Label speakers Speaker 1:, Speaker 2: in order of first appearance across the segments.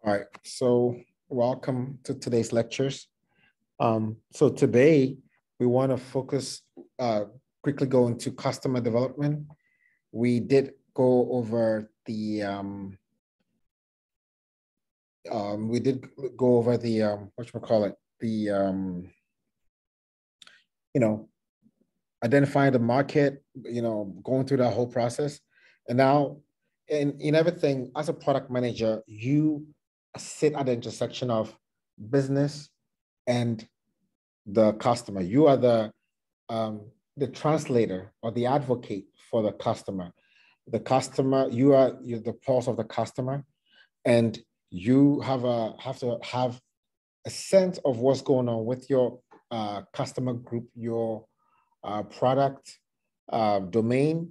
Speaker 1: All right, so welcome to today's lectures. So today we want to focus, quickly go into customer development. We did go over the, whatchamacallit, you know, identifying the market, going through that whole process. And now in everything, as a product manager, you sit at the intersection of business and the customer. You are the translator or the advocate for the customer. The customer, you're the pulse of the customer, and you have to have a sense of what's going on with your customer group, your product domain.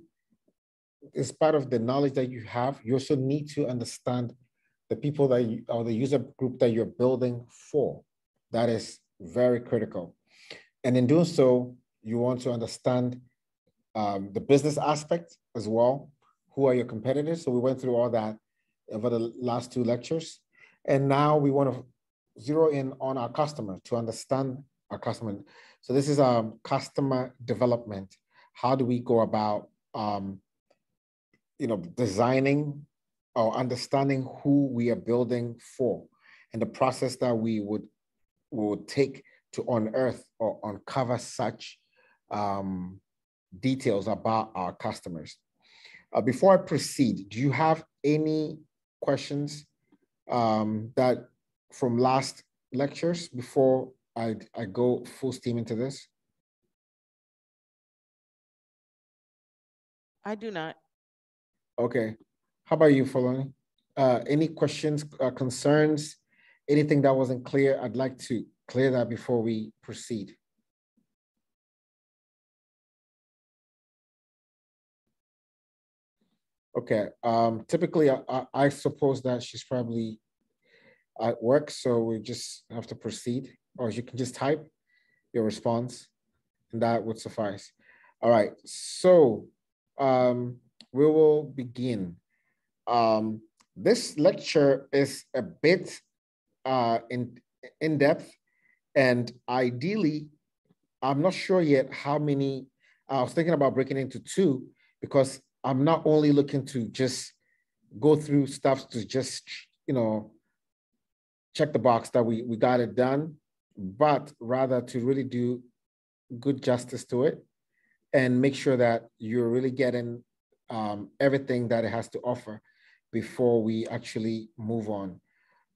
Speaker 1: Is part of the knowledge that you have. You also need to understand the people that you, or the user group that you're building for. That is very critical. And in doing so, you want to understand the business aspect as well. Who are your competitors? So we went through all that over the last two lectures. And now we want to zero in on our customer to understand our customer. So this is customer development. How do we go about designing or understanding who we are building for, and the process that we would take to unearth or uncover such details about our customers. Before I proceed, do you have any questions that from last lectures before I go full steam into this?
Speaker 2: I do not.
Speaker 1: Okay. How about you, Foloni? Any questions, concerns, anything that wasn't clear? I'd like to clear that before we proceed. Okay. Typically, I suppose that she's probably at work, so we just have to proceed, or you can just type your response, and that would suffice. All right. So we will begin. This lecture is a bit in depth, and ideally, I'm not sure yet how many. I was thinking about breaking into two, because I'm not only looking to just go through stuff to just check the box that we got it done, but rather to really do good justice to it and make sure that you're really getting everything that it has to offer before we actually move on.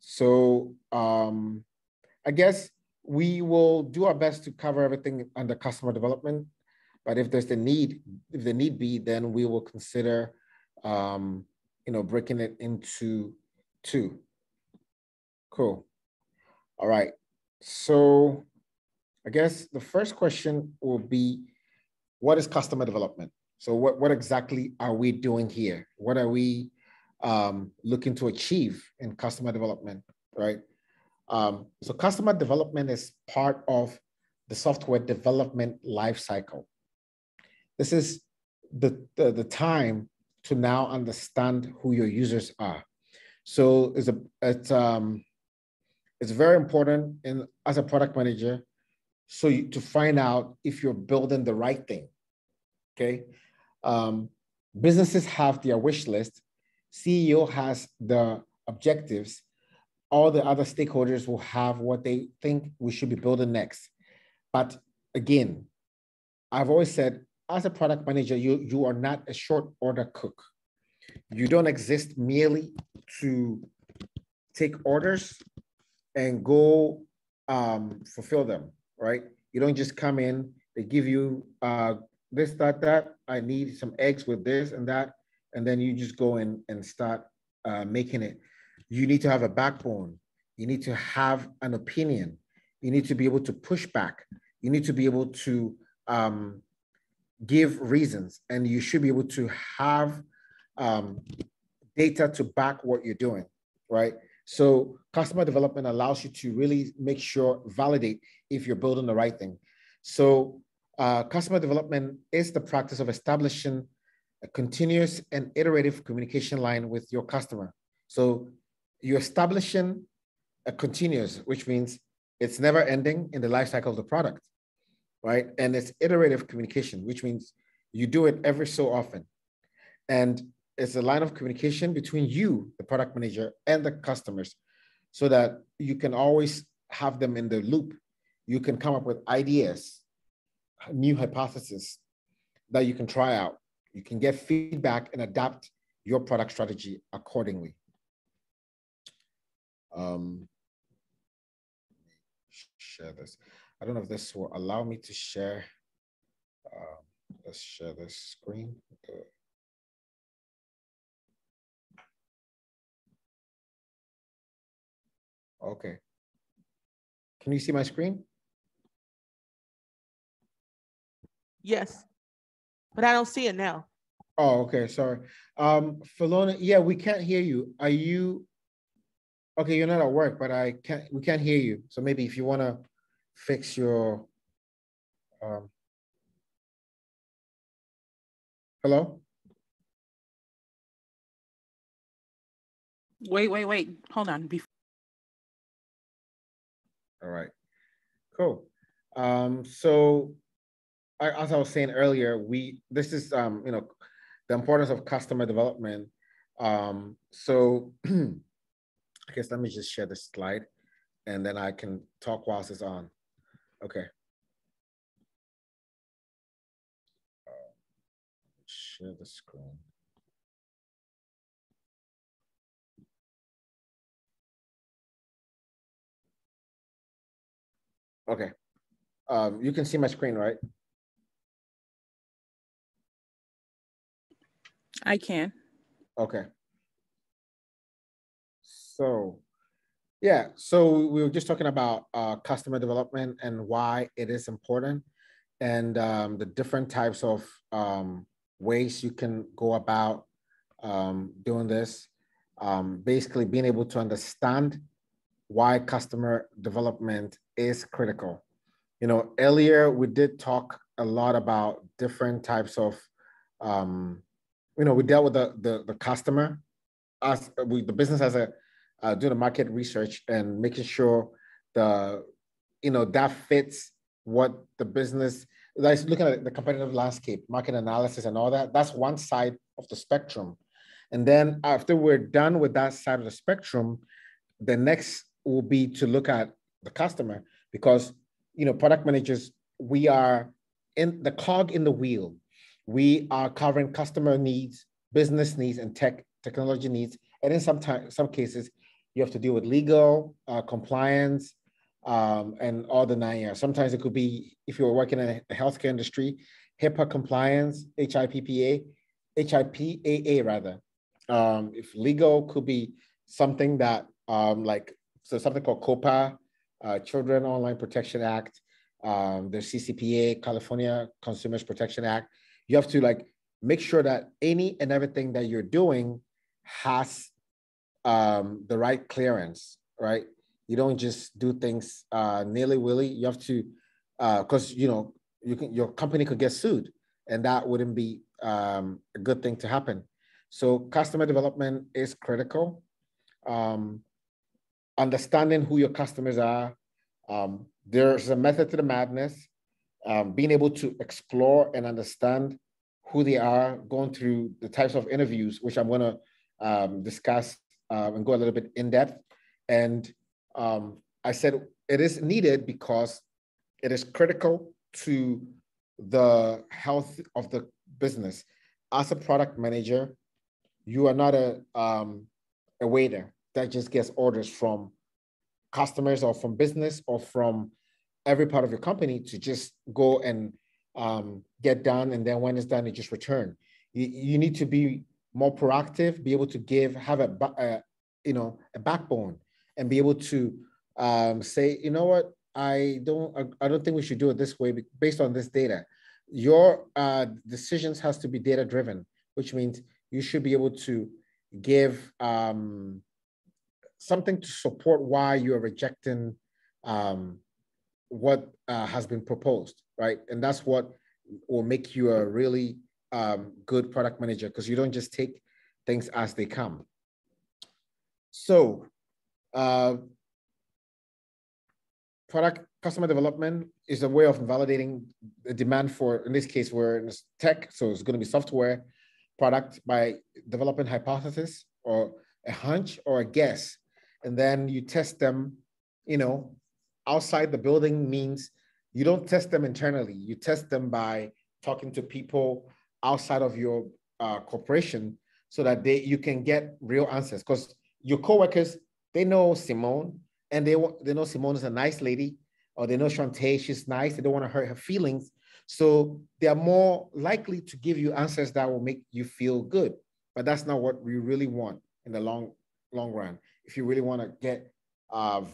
Speaker 1: So I guess we will do our best to cover everything under customer development, but if there's the need be, then we will consider breaking it into two. Cool. All right. So I guess the first question will be, what is customer development? So what exactly are we doing here? What are we looking to achieve in customer development, right? So customer development is part of the software development lifecycle. This is the time to now understand who your users are. So it's very important as a product manager, to find out if you're building the right thing. Okay. Businesses have their wish list. CEO has the objectives. All the other stakeholders will have what they think we should be building next. But again, I've always said, as a product manager, you are not a short order cook. You don't exist merely to take orders and go fulfill them, right? You don't just come in, they give you this, that, I need some eggs with this and that, and then you just go in and start making it. You need to have a backbone. You need to have an opinion. You need to be able to push back. You need to be able to give reasons, and you should be able to have data to back what you're doing, right? So customer development allows you to really make sure, validate if you're building the right thing. So customer development is the practice of establishing a continuous and iterative communication line with your customer. So you're establishing a continuous, which means it's never ending in the life cycle of the product, right? And it's iterative communication, which means you do it every so often. And it's a line of communication between you, the product manager, and the customers, so that you can always have them in the loop. You can come up with ideas, new hypotheses that you can try out. You can get feedback and adapt your product strategy accordingly. Share this. I don't know if this will allow me to share. Let's share this screen. Okay. Can you see my screen?
Speaker 2: Yes, but I don't see it now.
Speaker 1: Oh, okay. Sorry. Philona, yeah, we can't hear you. Are you okay? You're not at work, but we can't hear you. So maybe if you want to fix your hello?
Speaker 2: Wait. Hold on.
Speaker 1: All right. Cool. So as I was saying earlier, this is the importance of customer development. So I guess let me just share this slide and then I can talk whilst it's on. Okay. Share the screen. Okay. You can see my screen, right?
Speaker 2: I can.
Speaker 1: Okay. So, yeah, so we were just talking about customer development and why it is important, and the different types of ways you can go about doing this. Basically, being able to understand why customer development is critical. Earlier we did talk a lot about different types of, we dealt with the customer as the business as a doing the market research and making sure that fits what the business, like looking at the competitive landscape, market analysis and all that. That's one side of the spectrum. And then after we're done with that side of the spectrum, the next will be to look at the customer, because product managers, we are in the cog in the wheel. We are covering customer needs, business needs, and technology needs. And in some cases, you have to deal with legal, compliance, and all the 9 years. Sometimes it could be, if you're working in the healthcare industry, HIPAA compliance, HIPAA rather. If legal could be something that something called COPA, Children Online Protection Act, the CCPA, California Consumers Protection Act. You have to make sure that any and everything that you're doing has the right clearance, right? You don't just do things nilly-willy. You have to, because your company could get sued, and that wouldn't be a good thing to happen. So customer development is critical. Understanding who your customers are. There's a method to the madness. Being able to explore and understand who they are, going through the types of interviews, which I'm going to discuss and go a little bit in depth. And I said it is needed because it is critical to the health of the business. As a product manager, you are not a waiter that just gets orders from customers or from business or from every part of your company to just go and get done. And then when it's done, you just return. You need to be more proactive, be able to have a backbone, and be able to say, you know what, I don't think we should do it this way based on this data. Your decisions has to be data driven, which means you should be able to give something to support why you're rejecting what has been proposed, right? And that's what will make you a really good product manager, because you don't just take things as they come. So Uh, Product customer development is a way of validating the demand for, in this case, we're in tech, so it's going to be software product by developing hypothesis or a hunch or a guess, and then you test them, outside the building means you don't test them internally. You test them by talking to people outside of your corporation so that you can get real answers, because your coworkers, they know Simone, and they know Simone is a nice lady, or they know Shantae, she's nice. They don't want to hurt her feelings. So they are more likely to give you answers that will make you feel good. But that's not what we really want in the long run. If you really want to get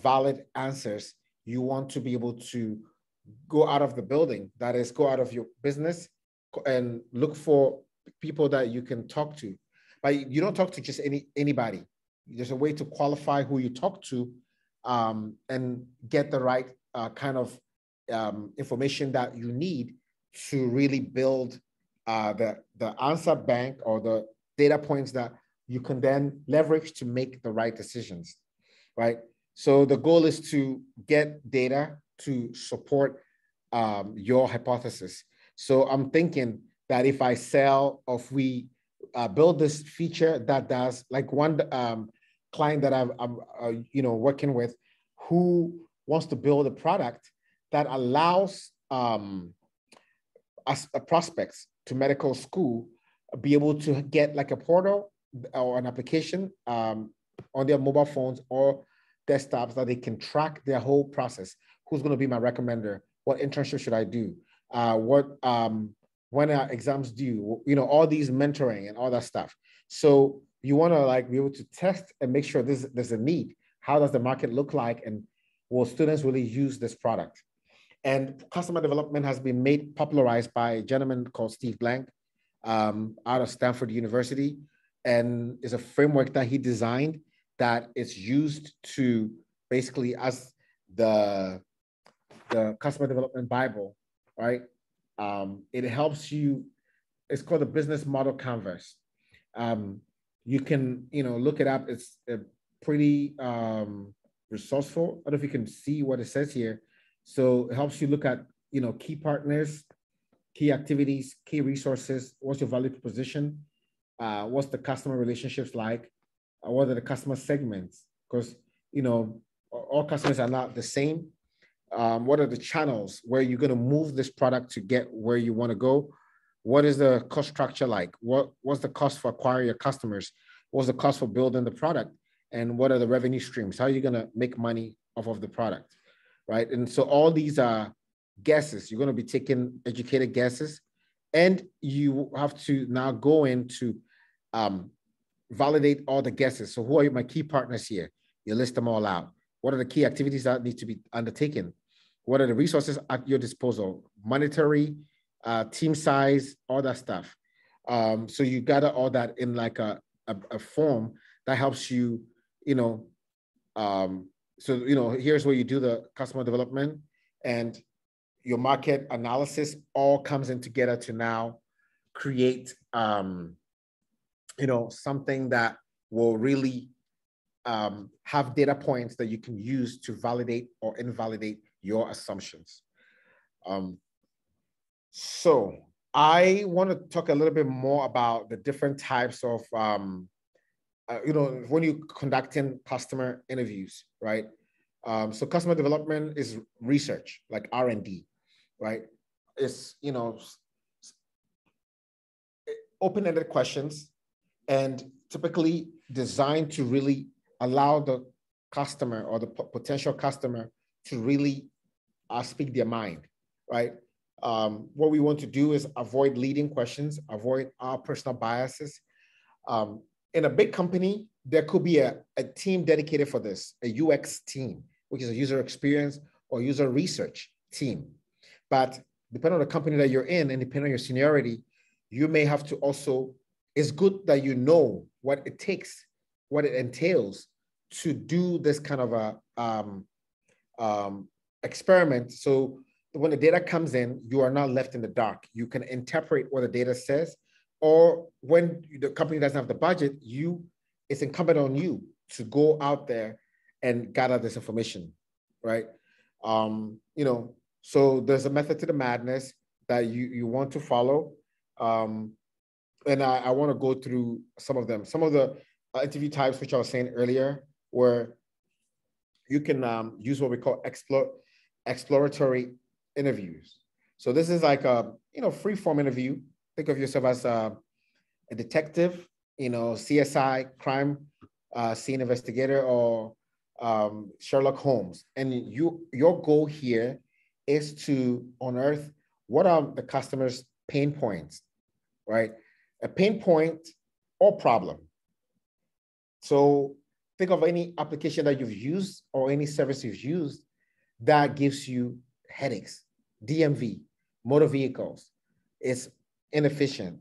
Speaker 1: valid answers, you want to be able to go out of the building, that is, go out of your business and look for people that you can talk to. But you don't talk to just anybody. There's a way to qualify who you talk to, and get the right kind of information that you need to really build the answer bank or the data points that you can then leverage to make the right decisions, right? So the goal is to get data to support your hypothesis. So I'm thinking that if I sell, or if we build this feature that does, like one client that I'm working with, who wants to build a product that allows prospects to medical school be able to get like a portal or an application on their mobile phones or desktops that they can track their whole process. Who's going to be my recommender? What internship should I do? When are exams due? All these mentoring and all that stuff. So you want to be able to test and make sure there's a need. How does the market look like? And will students really use this product? And customer development has been made popularized by a gentleman called Steve Blank out of Stanford University. And it's a framework that he designed that is used to basically as the customer development Bible, right? It helps you. It's called the business model canvas. You can, look it up. It's pretty resourceful. I don't know if you can see what it says here. So it helps you look at, key partners, key activities, key resources. What's your value proposition? What's the customer relationships like? What are the customer segments? Because, all customers are not the same. What are the channels where you're going to move this product to get where you want to go? What is the cost structure like? What's the cost for acquiring your customers? What's the cost for building the product? And what are the revenue streams? How are you going to make money off of the product, right? And so all these are guesses. You're going to be taking educated guesses, and you have to now go into validate all the guesses. So who are my key partners here? You list them all out. What are the key activities that need to be undertaken? What are the resources at your disposal? Monetary, team size, all that stuff. So you gather all that in like a form that helps you, here's where you do the customer development, and your market analysis all comes in together to now create, something that will really have data points that you can use to validate or invalidate your assumptions. So I want to talk a little bit more about the different types of, when you're conducting customer interviews, right? So customer development is research, like R&D, right? It's, open-ended questions, and typically designed to really allow the customer or the potential customer to really speak their mind, right? What we want to do is avoid leading questions, avoid our personal biases. In a big company, there could be a team dedicated for this, a UX team, which is a user experience or user research team. But depending on the company that you're in and depending on your seniority, you may have to also, it's good that you know what it takes, what it entails to do this kind of a experiment. So when the data comes in, you are not left in the dark. You can interpret what the data says, or when the company doesn't have the budget, it's incumbent on you to go out there and gather this information, right? You know, so there's a method to the madness that you want to follow. And I want to go through some of them. Some of the interview types, which I was saying earlier, where you can use what we call exploratory interviews. So this is like a free form interview. Think of yourself as a detective, CSI crime scene investigator, or Sherlock Holmes. And your goal here is to unearth what are the customer's pain points, right? A pain point or problem. So think of any application that you've used or any service you've used that gives you headaches, DMV, motor vehicles. It's inefficient.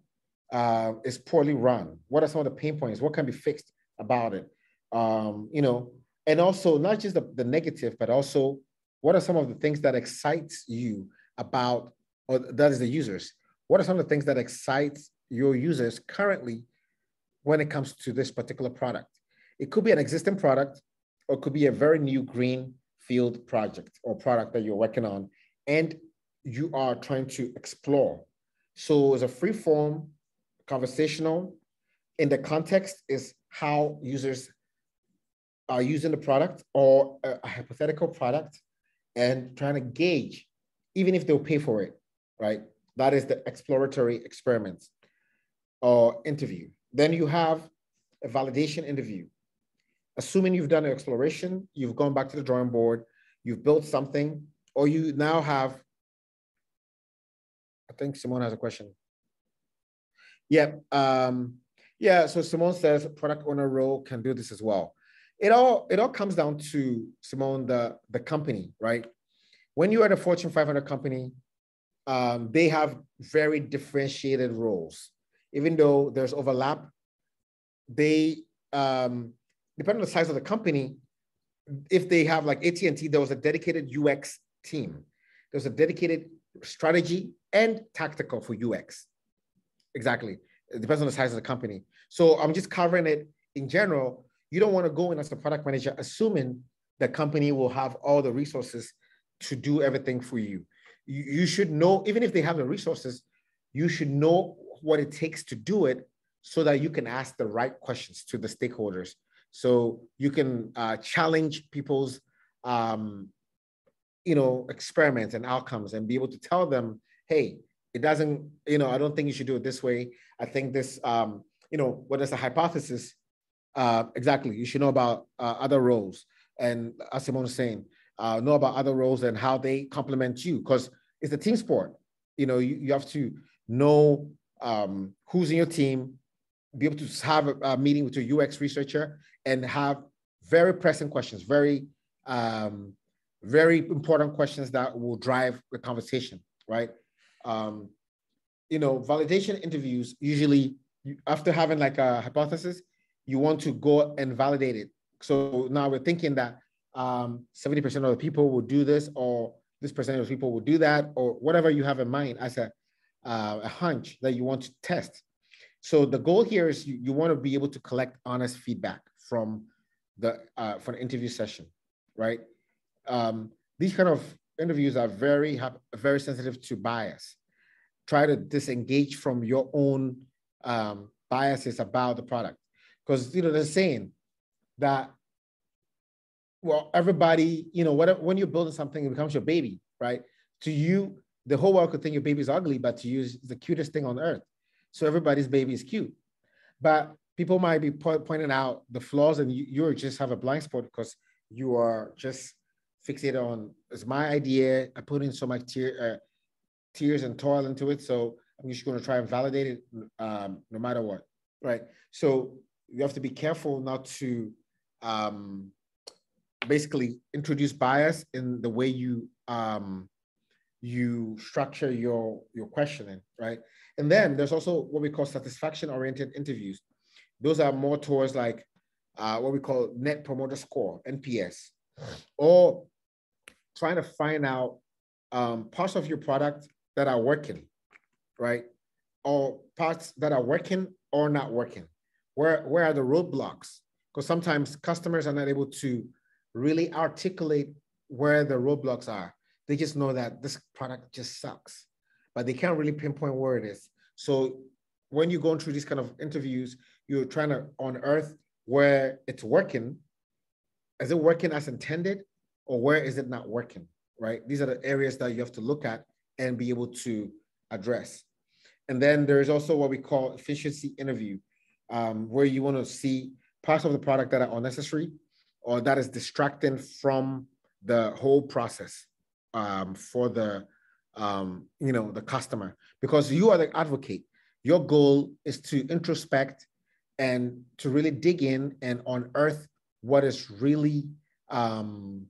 Speaker 1: It's poorly run. What are some of the pain points? What can be fixed about it? And also not just the negative, but also what are some of the things that excites you about, or that is the users? What are some of the things that excites your users currently when it comes to this particular product? It could be an existing product, or it could be a very new green field project or product that you're working on, and you are trying to explore. So it's a free form, conversational. In the context is how users are using the product or a hypothetical product, and trying to gauge, even if they'll pay for it, right? That is the exploratory experiment or interview. Then you have a validation interview. Assuming you've done an exploration, you've gone back to the drawing board, you've built something, or you now have, I think Simone has a question. Yeah, so Simone says product owner role can do this as well. It all comes down to, Simone, the company, right? When you're at a Fortune 500 company, they have very differentiated roles. Even though there's overlap, they, depending on the size of the company, if they have like AT&T, there was a dedicated UX team. There's a dedicated strategy and tactical for UX. Exactly. It depends on the size of the company. So I'm just covering it in general. You don't want to go in as a product manager assuming the company will have all the resources to do everything for you. You should know, even if they have the resources, you should know what it takes to do it, so that you can ask the right questions to the stakeholders. So you can challenge people's, experiments and outcomes, and be able to tell them, hey, it doesn't, I don't think you should do it this way. I think this, what is a hypothesis? Exactly. You should know about other roles. And as Simone was saying, know about other roles and how they complement you, because it's a team sport. You have to know who's in your team, be able to have a meeting with your UX researcher and have very pressing questions, very, very important questions that will drive the conversation, right? Validation interviews, usually after having like a hypothesis, you want to go and validate it. So now we're thinking that 70% of the people will do this, or this percentage of people will do that, or whatever you have in mind as a hunch that you want to test. So the goal here is you want to be able to collect honest feedback from the interview session, right? These kind of interviews are very sensitive to bias. Try to disengage from your own biases about the product, because they're saying that, well, everybody, when you're building something, it becomes your baby, right? To you, the whole world could think your baby is ugly, but to you, it's the cutest thing on earth. So everybody's baby is cute, but people might be pointing out the flaws, and you just have a blind spot because you are just fixated on, it's my idea, I put in so much tears and toil into it, so I'm just going to try and validate it no matter what, right? So you have to be careful not to basically introduce bias in the way you structure your questioning, right? And then there's also what we call satisfaction-oriented interviews. Those are more towards like what we call Net Promoter Score, NPS, or trying to find out parts of your product that are working, right? Or parts that are working or not working. Where are the roadblocks? Because sometimes customers are not able to really articulate where the roadblocks are. They just know that this product just sucks, but they can't really pinpoint where it is. So when you're going through these kind of interviews, you're trying to unearth where it's working. Is it working as intended, or where is it not working, right? These are the areas that you have to look at and be able to address. And then there's also what we call efficiency interview, where you want to see parts of the product that are unnecessary or that is distracting from the whole process for the the customer, because you are the advocate. Your goal is to introspect and to really dig in and unearth what is really what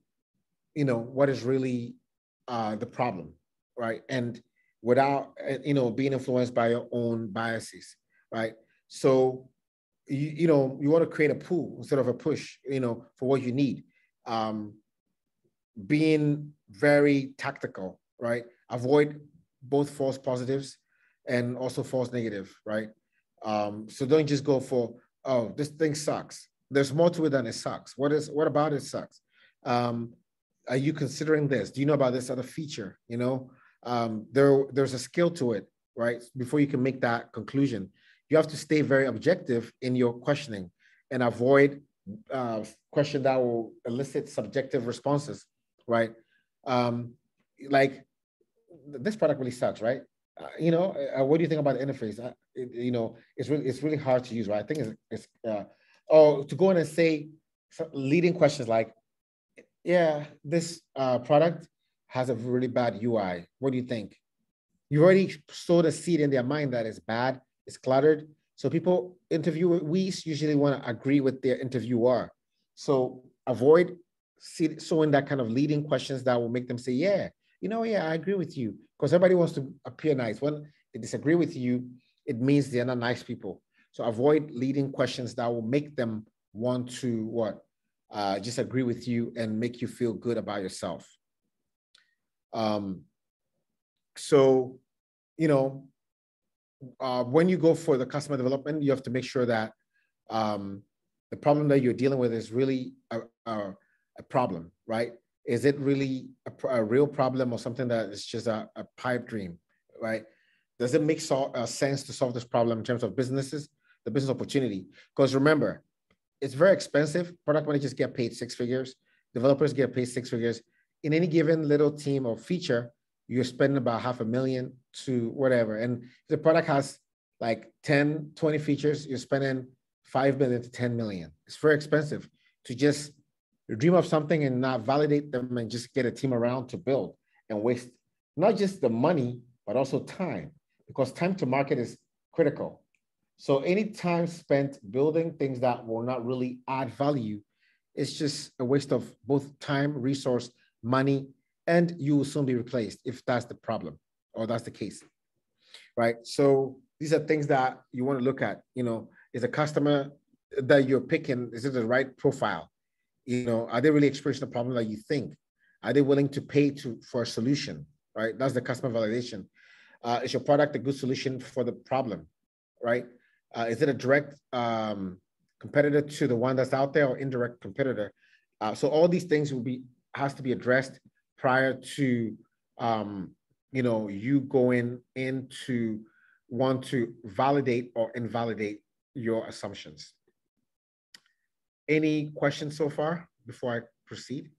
Speaker 1: is really the problem, right? And without being influenced by your own biases, right? So you want to create a pull instead of a push, for what you need. Being very tactical, right? Avoid both false positives and also false negative, right? So don't just go for, oh, this thing sucks. There's more to it than it sucks. What about it sucks? Are you considering this? Do you know about this other feature? There's a skill to it, right? Before you can make that conclusion, you have to stay very objective in your questioning and avoid question that will elicit subjective responses, right? Like, this product really sucks, right? What do you think about the interface? It's really hard to use, right? I think to go in and say leading questions like, yeah, this product has a really bad UI. What do you think? You already sowed a seed in their mind that it's bad, it's cluttered. So people interviewees usually want to agree with their interviewer. So avoid sowing that kind of leading questions that will make them say, yeah, I agree with you. Because everybody wants to appear nice. When they disagree with you, it means they're not nice people. So avoid leading questions that will make them want to just agree with you and make you feel good about yourself. When you go for the customer development, you have to make sure that the problem that you're dealing with is really a problem, right? Is it really a real problem or something that is just a pipe dream, right? Does it make sense to solve this problem in terms of the business opportunity? Because remember, it's very expensive. Product managers get paid 6 figures. Developers get paid 6 figures. In any given little team or feature, you're spending about $500,000 to whatever. And if the product has like 10, 20 features, you're spending $5 million to $10 million. It's very expensive to just dream of something and not validate them and just get a team around to build and waste not just the money, but also time, because time to market is critical. So any time spent building things that will not really add value, it's just a waste of both time, resource, money, and you will soon be replaced if that's the problem or that's the case, right? So these are things that you want to look at. Is a customer that you're picking, is it the right profile? Are they really experiencing the problem that you think? Are they willing to pay for a solution, right? That's the customer validation. Is your product a good solution for the problem, right? Is it a direct competitor to the one that's out there or indirect competitor? So all these things has to be addressed prior to you going in to want to validate or invalidate your assumptions. Any questions so far before I proceed?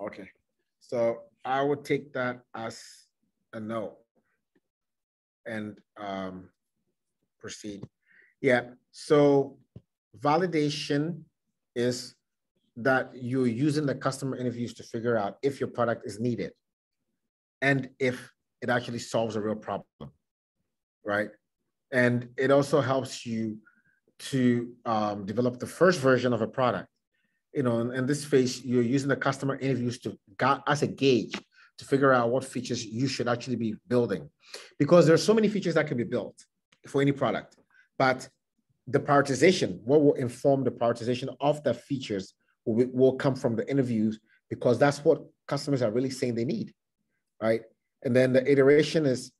Speaker 1: Okay, so I would take that as a no and proceed. Yeah, so validation is that you're using the customer interviews to figure out if your product is needed and if it actually solves a real problem, right? And it also helps you to develop the first version of a product. In this phase, you're using the customer interviews as a gauge to figure out what features you should actually be building, because there's so many features that can be built for any product, but the prioritization, what will inform the prioritization of the features will come from the interviews, because that's what customers are really saying they need, right? And then the iteration is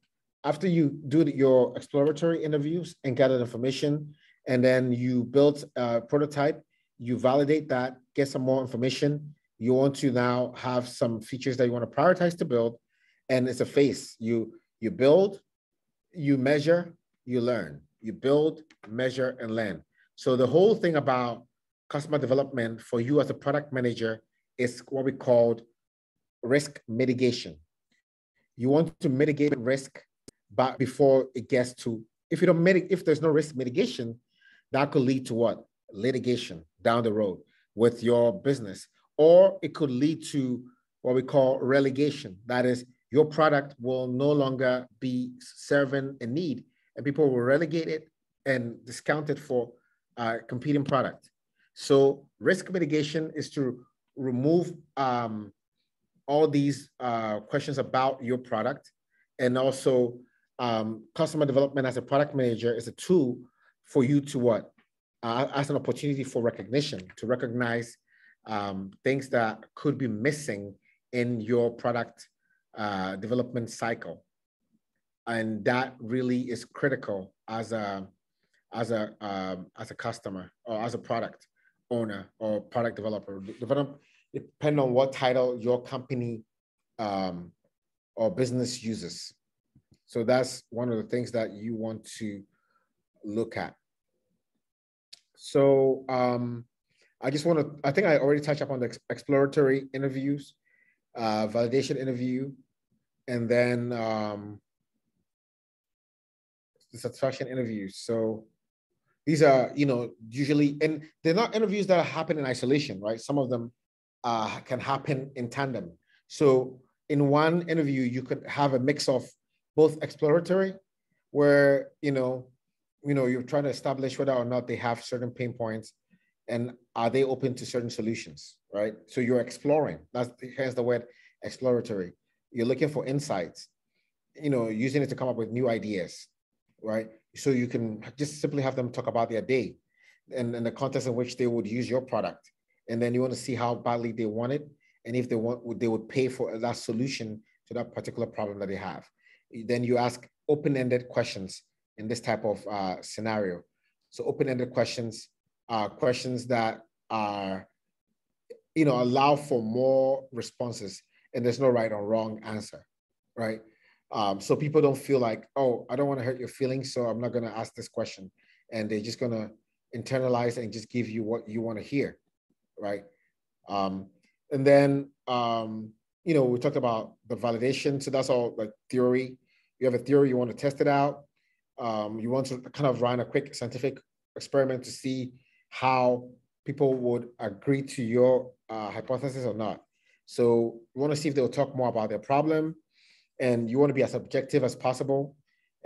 Speaker 1: after you do your exploratory interviews and gather information, and then you build a prototype, you validate that, get some more information. You want to now have some features that you want to prioritize to build, and it's a phase. You build, you measure, you learn. You build, measure, and learn. So the whole thing about customer development for you as a product manager is what we call risk mitigation. You want to mitigate risk, but before it gets to, if you don't mitigate, if there's no risk mitigation, that could lead to what? Litigation down the road with your business. Or it could lead to what we call relegation. That is, your product will no longer be serving a need, and people will relegate it and discount it for a competing product. So risk mitigation is to remove all these questions about your product, and also customer development as a product manager is a tool for you to what? As an opportunity for recognition, to recognize things that could be missing in your product development cycle. And that really is critical as a customer or as a product owner or product developer, depending on what title your company or business uses. So that's one of the things that you want to look at. So I just want to, I think I already touched upon the exploratory interviews, validation interview, and then the satisfaction interviews. So these are, usually, and they're not interviews that happen in isolation, right? Some of them can happen in tandem. So in one interview, you could have a mix of both exploratory, where, you're trying to establish whether or not they have certain pain points and are they open to certain solutions, right? So you're exploring, hence the word exploratory. You're looking for insights, using it to come up with new ideas, right? So you can just simply have them talk about their day and the context in which they would use your product. And then you want to see how badly they want it. And if they would pay for that solution to that particular problem that they have. Then you ask open-ended questions in this type of scenario. So open-ended questions are questions that are, allow for more responses, and there's no right or wrong answer, right? So people don't feel like, oh, I don't want to hurt your feelings, so I'm not going to ask this question. And they're just going to internalize and just give you what you want to hear, right? And then, we talked about the validation. So that's all like theory. You have a theory, you want to test it out. You want to kind of run a quick scientific experiment to see how people would agree to your hypothesis or not. So you want to see if they'll talk more about their problem, and you want to be as objective as possible.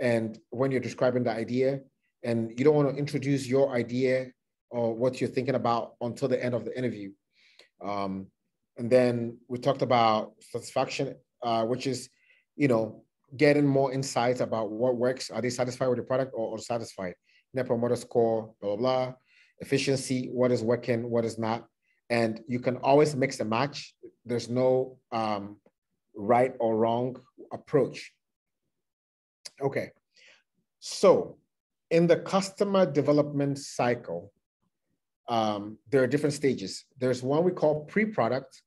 Speaker 1: And when you're describing the idea, and you don't want to introduce your idea or what you're thinking about until the end of the interview. And then we talked about satisfaction, which is, getting more insights about what works. Are they satisfied with the product or unsatisfied? Net Promoter Score, blah, blah, blah. Efficiency, what is working, what is not. And you can always mix and match. There's no right or wrong approach. Okay. So in the customer development cycle, there are different stages. There's one we call pre-product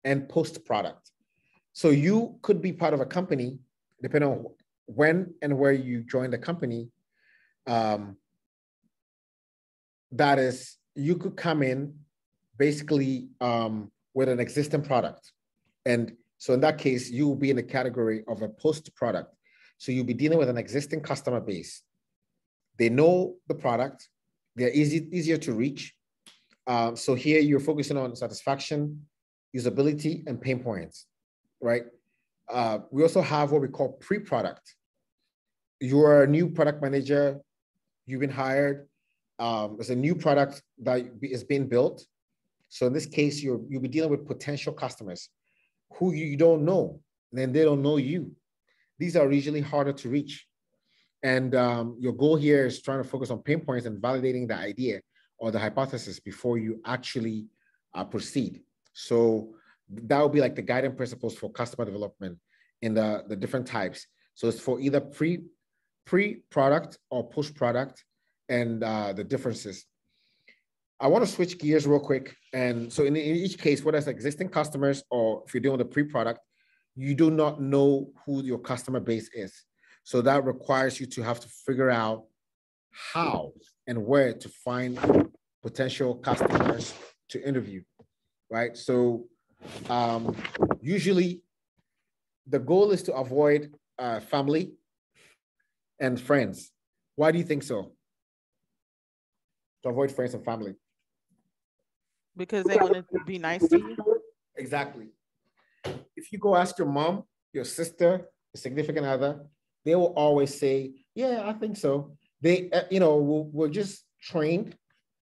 Speaker 1: and post-product. So you could be part of a company, depending on when and where you join the company. That is, you could come in basically with an existing product. And so in that case, you will be in the category of a post-product. So you'll be dealing with an existing customer base. They know the product. They're easier to reach. So here you're focusing on satisfaction, usability, and pain points, right? We also have what we call pre-product. You are a new product manager. You've been hired. There's a new product that is being built. So in this case, you'll be dealing with potential customers who you don't know, and then they don't know you. These are usually harder to reach. And your goal here is trying to focus on pain points and validating the idea or the hypothesis before you actually proceed. So that would be like the guiding principles for customer development in the different types. So it's for either pre-product or post-product, and the differences. I want to switch gears real quick. And so in each case, whether it's existing customers or if you're doing the pre-product, you do not know who your customer base is. So that requires you to have to figure out how and where to find potential customers to interview, right? So usually the goal is to avoid family and friends. Why do you think so? To avoid friends and family.
Speaker 2: Because they want to be nice to you.
Speaker 1: Exactly. If you go ask your mom, your sister, your significant other, they will always say, yeah, I think so. They, we're just trained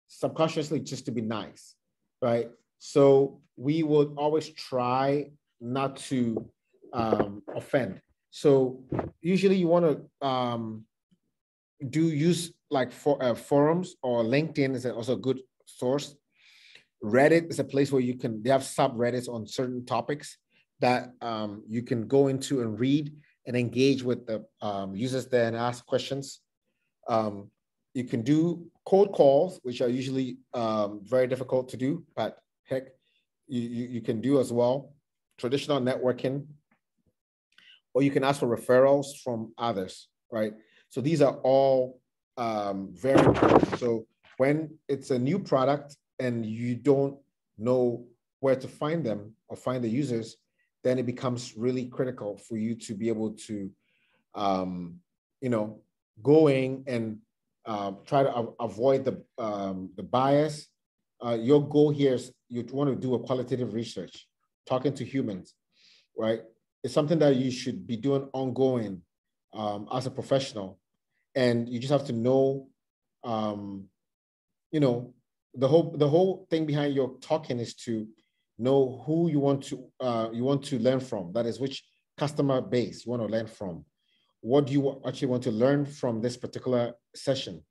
Speaker 1: subconsciously just to be nice, right? So we would always try not to offend. So usually you want to use like forums, or LinkedIn is also a good source. Reddit is a place where they have subreddits on certain topics that you can go into and read and engage with the users there and ask questions. You can do cold calls, which are usually very difficult to do, but heck, you can do as well. Traditional networking, or you can ask for referrals from others, right? So these are all very important. So when it's a new product and you don't know where to find them or find the users, then it becomes really critical for you to be able to, going and try to avoid the bias. Your goal here is you want to do a qualitative research, talking to humans, right? It's something that you should be doing ongoing as a professional, and you just have to know, the whole thing behind your talking is to know who you want to learn from. That is, which customer base you want to learn from. What do you actually want to learn from this particular session?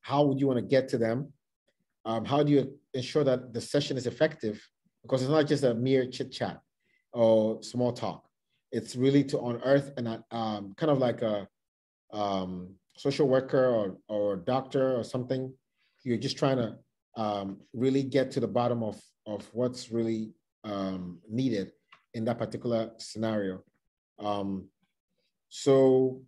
Speaker 1: How would you want to get to them? How do you ensure that the session is effective? Because it's not just a mere chit chat or small talk. It's really to unearth and kind of like a social worker or doctor or something. You're just trying to really get to the bottom of what's really needed in that particular scenario. So,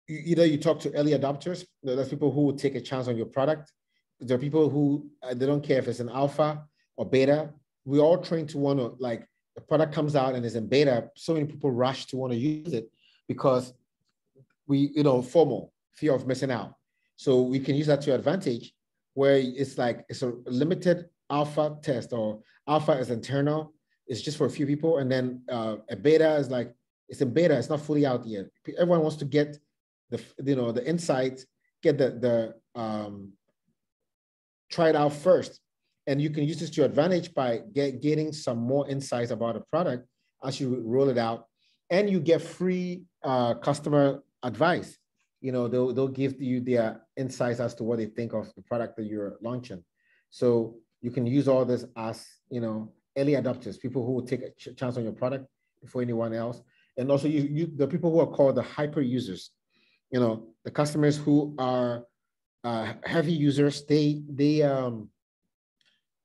Speaker 1: either you talk to early adopters, there's people who will take a chance on your product. There are people who, they don't care if it's an alpha or beta. We all train to want to, like, the product comes out and is in beta, so many people rush to want to use it because FOMO, fear of missing out. So we can use that to advantage, where it's like, it's a limited alpha test, or alpha is internal, it's just for a few people. And then a beta is like, it's in beta, it's not fully out yet. Everyone wants to get the insights, get try it out first. And you can use this to your advantage by getting some more insights about a product as you roll it out. And you get free customer advice. They'll give you their insights as to what they think of the product that you're launching. So you can use all this as, early adopters, people who will take a chance on your product before anyone else. And also the people who are called the hyper users, the customers who are heavy users, they are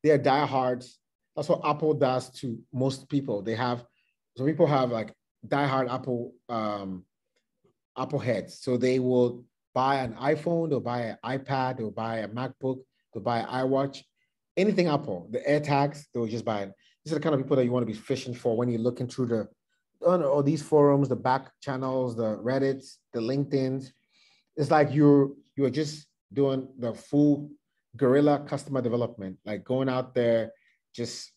Speaker 1: diehards. That's what Apple does to most people. So people have like diehard Apple heads. So they will buy an iPhone, they'll buy an iPad, they'll buy a MacBook, they'll buy an iWatch, anything Apple, the AirTags, they'll just buy it. These are the kind of people that you want to be fishing for when you're looking through all these forums, the back channels, the Reddits, the LinkedIns. It's like you're just doing the full guerrilla customer development, like going out there, just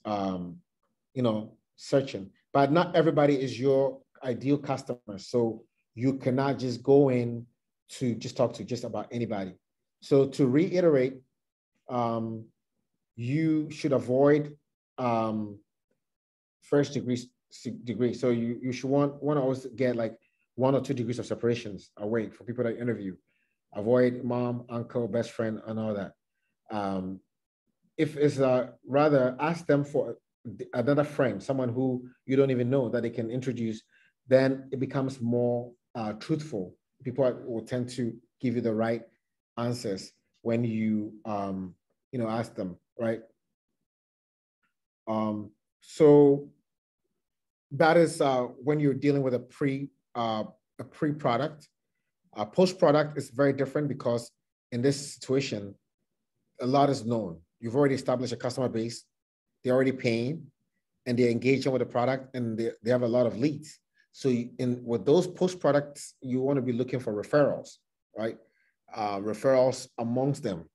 Speaker 1: searching. But not everybody is your ideal customer, so you cannot just go in to just talk to just about anybody. So to reiterate, you should avoid first degree. So you should want to always get like 1 or 2 degrees of separations away from people that interview. Avoid mom, uncle, best friend, and all that. If it's rather ask them for another friend, someone who you don't even know that they can introduce, then it becomes more truthful. People will tend to give you the right answers when you ask them, right? So that is when you're dealing with a pre-product. Post-product is very different because in this situation, a lot is known. You've already established a customer base. They're already paying and they're engaging with the product and they have a lot of leads. So with those post-products, you want to be looking for referrals, right? Referrals amongst them.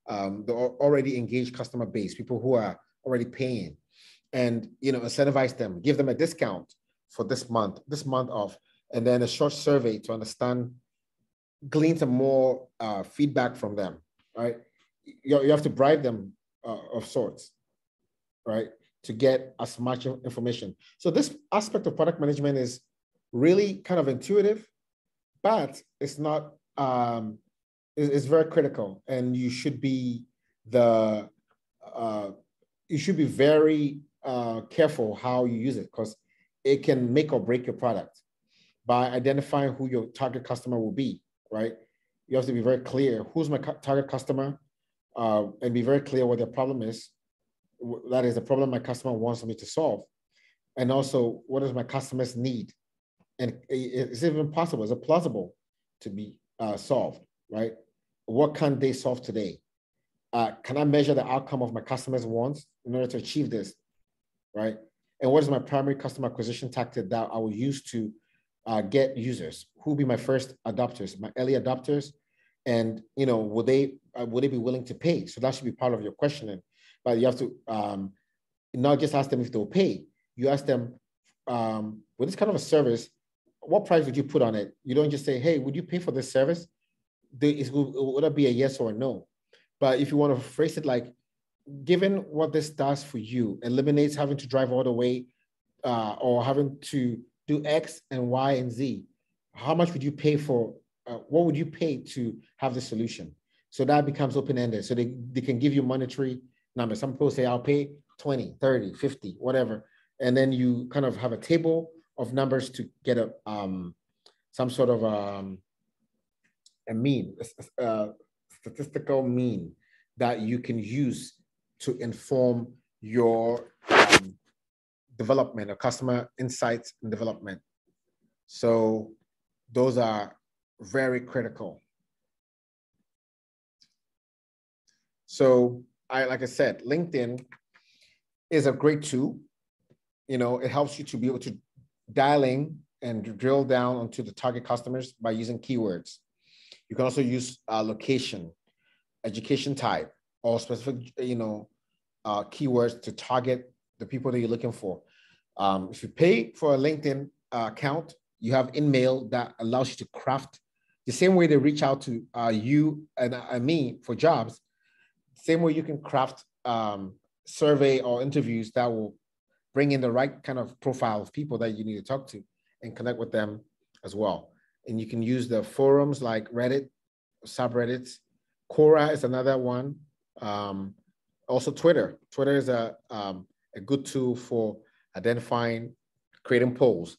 Speaker 1: The already engaged customer base, people who are already paying, and incentivize them, give them a discount for this month off, and then a short survey to understand, glean some more feedback from them, right? You have to bribe them of sorts, right, to get as much information. So this aspect of product management is really kind of intuitive, but it's not, it's very critical, and you should be very careful how you use it, because it can make or break your product by identifying who your target customer will be, right? You have to be very clear, who's my target customer, and be very clear what their problem is. That is the problem my customer wants me to solve. And also, what does my customers need? And is it even possible? Is it plausible to be solved, right? What can they solve today? Can I measure the outcome of my customers' wants in order to achieve this, right? And what is my primary customer acquisition tactic that I will use to get users? Who will be my first adopters, my early adopters? And would they be willing to pay? So that should be part of your questioning. But you have to not just ask them if they'll pay. You ask them, with this kind of a service, what price would you put on it? You don't just say, hey, would you pay for this service? Would that be a yes or a no? But if you want to phrase it like, given what this does for you, eliminates having to drive all the way or having to do X and Y and Z, how much would you pay for, what would you pay to have the solution? So that becomes open-ended. So they can give you monetary numbers. Some people say, I'll pay 20, 30, 50, whatever. And then you kind of have a table of numbers to get some sort of a mean, statistical mean that you can use to inform your development or customer insights and development. So those are very critical. So like I said, LinkedIn is a great tool. It helps you to be able to dial in and drill down onto the target customers by using keywords. You can also use location, education type, or specific, keywords to target the people that you're looking for. If you pay for a LinkedIn account, you have InMail that allows you to craft the same way they reach out to you and me for jobs. Same way you can craft survey or interviews that will bring in the right kind of profile of people that you need to talk to and connect with them as well. And you can use the forums like Reddit, subreddits. Quora is another one. Also Twitter. Twitter is a good tool for identifying, creating polls.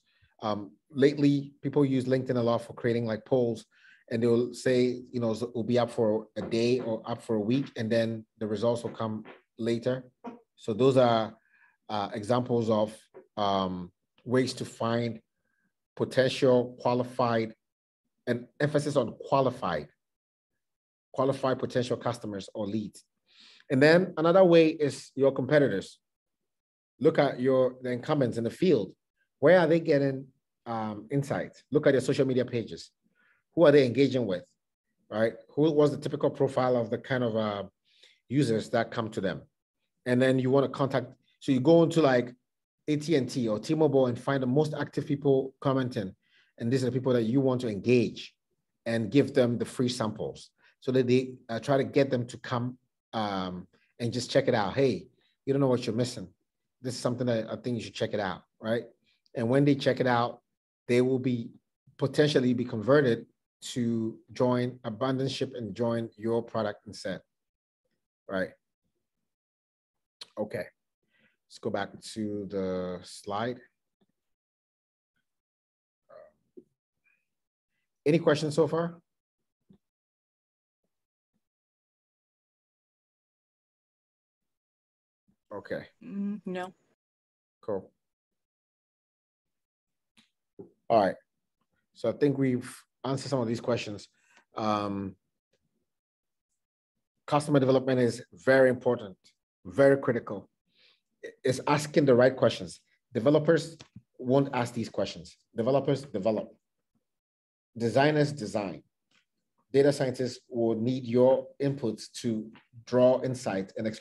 Speaker 1: Lately, people use LinkedIn a lot for creating like polls, and they'll say, it'll be up for a day or up for a week, and then the results will come later. So those are examples of ways to find potential qualified, and emphasis on qualified potential customers or leads. And then another way is your competitors. Look at the incumbents in the field. Where are they getting insights? Look at their social media pages. Who are they engaging with, right? Who was the typical profile of the kind of users that come to them? And then you want to contact, so you go into like AT&T or T-Mobile and find the most active people commenting. And these are the people that you want to engage and give them the free samples so that they try to get them to come and just check it out. Hey, you don't know what you're missing. This is something that I think you should check it out, right? And when they check it out, they will potentially be converted to join Abundanceship and join your product and set, right? Okay. Let's go back to the slide. Any questions so far? Okay.
Speaker 3: No.
Speaker 1: Cool. All right. So I think we've answered some of these questions. Customer development is very important, very critical. It's asking the right questions. Developers won't ask these questions. Developers develop. Designers design. Data scientists will need your inputs to draw insight and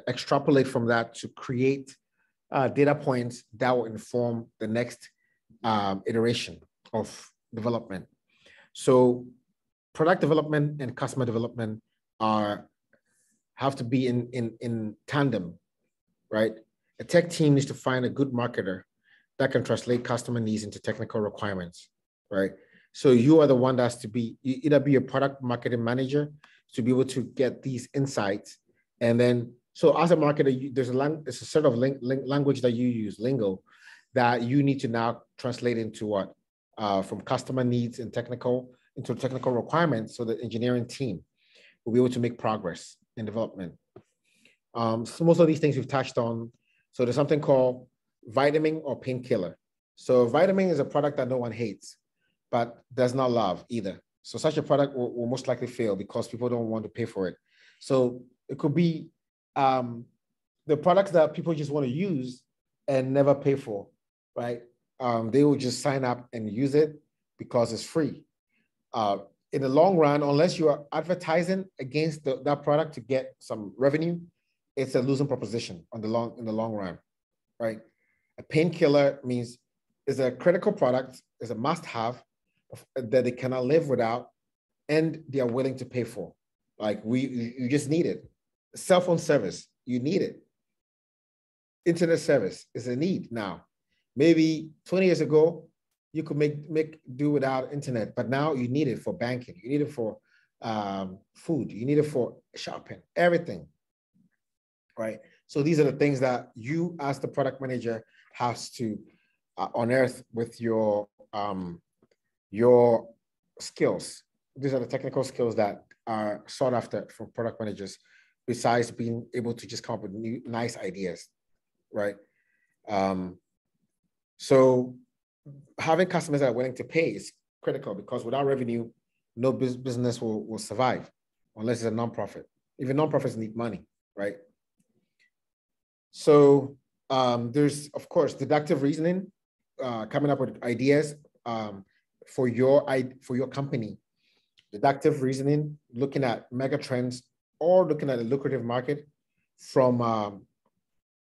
Speaker 1: extrapolate from that to create data points that will inform the next iteration of development. So product development and customer development have to be in tandem, right? A tech team needs to find a good marketer that can translate customer needs into technical requirements, right? So you are the one that's to be, you either be a product marketing manager to be able to get these insights. And then, so as a marketer, there's a sort of language that you use, lingo, that you need to now translate into what? From customer needs and technical into technical requirements, so the engineering team will be able to make progress in development. So most of these things we've touched on. So there's something called vitamin or painkiller. So vitamin is a product that no one hates, but does not love either. So such a product will most likely fail because people don't want to pay for it. So it could be the products that people just want to use and never pay for, right? They will just sign up and use it because it's free. In the long run, unless you are advertising against that product to get some revenue, it's a losing proposition in the long run, right? A painkiller means it's a critical product, it's a must-have that they cannot live without, and they are willing to pay for. Like you just need it. Cell phone service, you need it. Internet service is a need now. Maybe 20 years ago, you could make do without internet, but now you need it for banking. You need it for food. You need it for shopping, everything, right? So these are the things that you, as the product manager, has to unearth with your skills. These are the technical skills that are sought after from product managers, besides being able to just come up with new, nice ideas, right? So having customers that are willing to pay is critical, because without revenue, no business will survive unless it's a nonprofit. Even nonprofits need money, right? So there's, of course, deductive reasoning, coming up with ideas for your company. Deductive reasoning, looking at mega trends or looking at a lucrative market from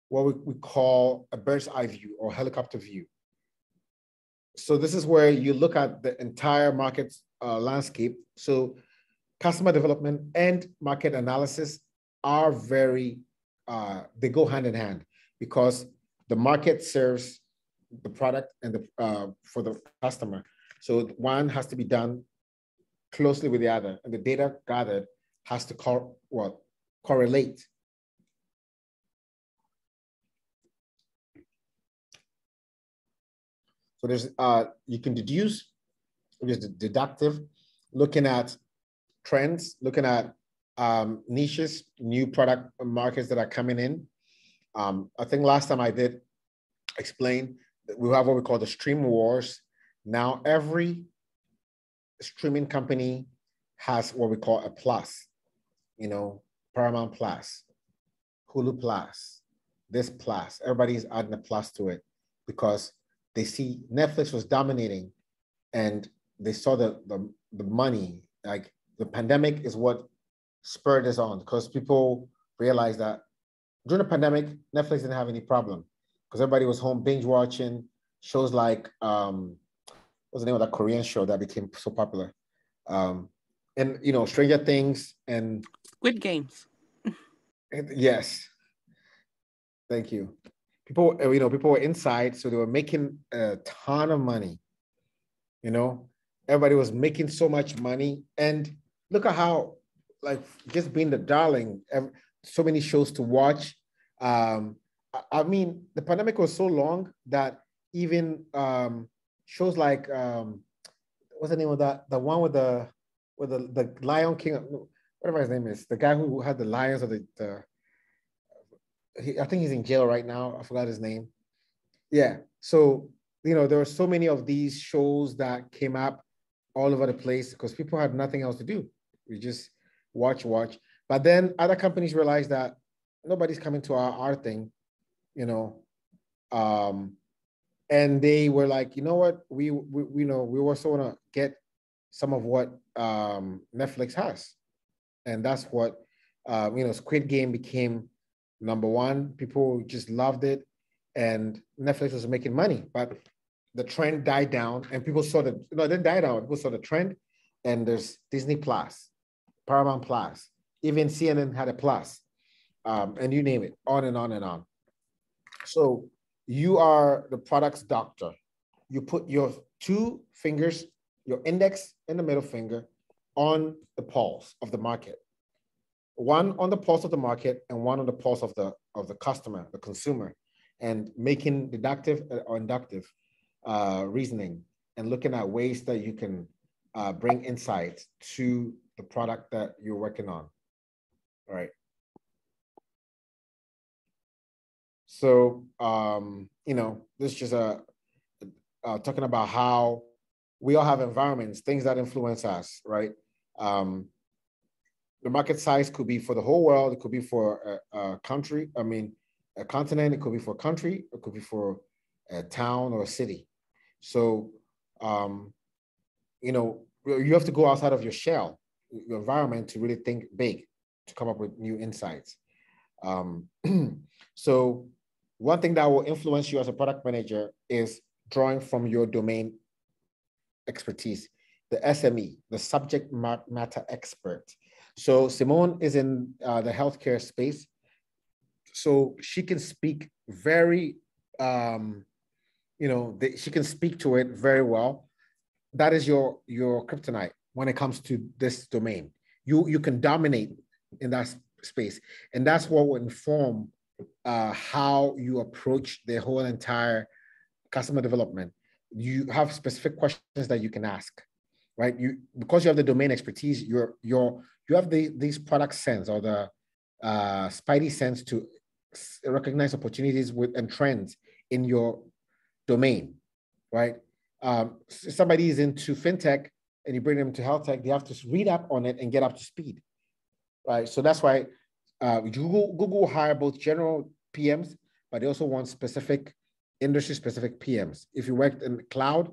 Speaker 1: what we call a bird's eye view or helicopter view. So this is where you look at the entire market landscape. So customer development and market analysis are very, they go hand in hand, because the market serves the product and the for the customer. So one has to be done closely with the other, and the data gathered has to correlate. So there's you can deduce, there's deductive, looking at trends, looking at niches, new product markets that are coming in. I think last time I did explain that we have what we call the stream wars. Now every streaming company has what we call a plus, Paramount Plus, Hulu Plus, this plus. Everybody's adding a plus to it because they see Netflix was dominating, and they saw the money. Like the pandemic is what spurred this on, because people realized that during the pandemic, Netflix didn't have any problem because everybody was home binge watching shows like what's the name of that Korean show that became so popular? And Stranger Things and
Speaker 3: Squid Games.
Speaker 1: Yes. Thank you. People were inside, so they were making a ton of money. Everybody was making so much money, and look at how, like, just being the darling, so many shows to watch. I mean, the pandemic was so long that even shows like what's the name of that? The one with the Lion King, whatever his name is, the guy who had the lions or I think he's in jail right now. I forgot his name. Yeah. So, there were so many of these shows that came up all over the place because people had nothing else to do. We just watch. But then other companies realized that nobody's coming to our thing, and they were like, you know what, we also want to get some of what Netflix has, and that's what Squid Game became number one. People just loved it, and Netflix was making money, but the trend died down, and people saw it didn't die down. People saw the trend, and there's Disney Plus, Paramount Plus, even CNN had a plus, and you name it, on and on and on. So you are the product's doctor. You put your two fingers, your index and the middle finger, on the pulse of the market. One on the pulse of the market and one on the pulse of the customer, the consumer, and making deductive or inductive reasoning and looking at ways that you can bring insight to the product that you're working on. All right. So, this is just talking about how we all have environments, things that influence us, right? The market size could be for the whole world. It could be for a country. I mean, a continent. It could be for a country. It could be for a town or a city. So, you have to go outside of your shell, your environment, to really think big, to come up with new insights. So one thing that will influence you as a product manager is drawing from your domain expertise, the SME, the subject matter expert. So Simone is in the healthcare space. So she can speak very, she can speak to it very well. That is your kryptonite when it comes to this domain. You can dominate in that space. And that's what will inform how you approach the whole entire customer development. You have specific questions that you can ask, right? Because you have the domain expertise, you have these product sense or the spidey sense to recognize opportunities and trends in your domain, right? Somebody is into fintech and you bring them to health tech, they have to read up on it and get up to speed, right? So that's why Google will hire both general PMs, but they also want specific industry-specific PMs. If you worked in cloud,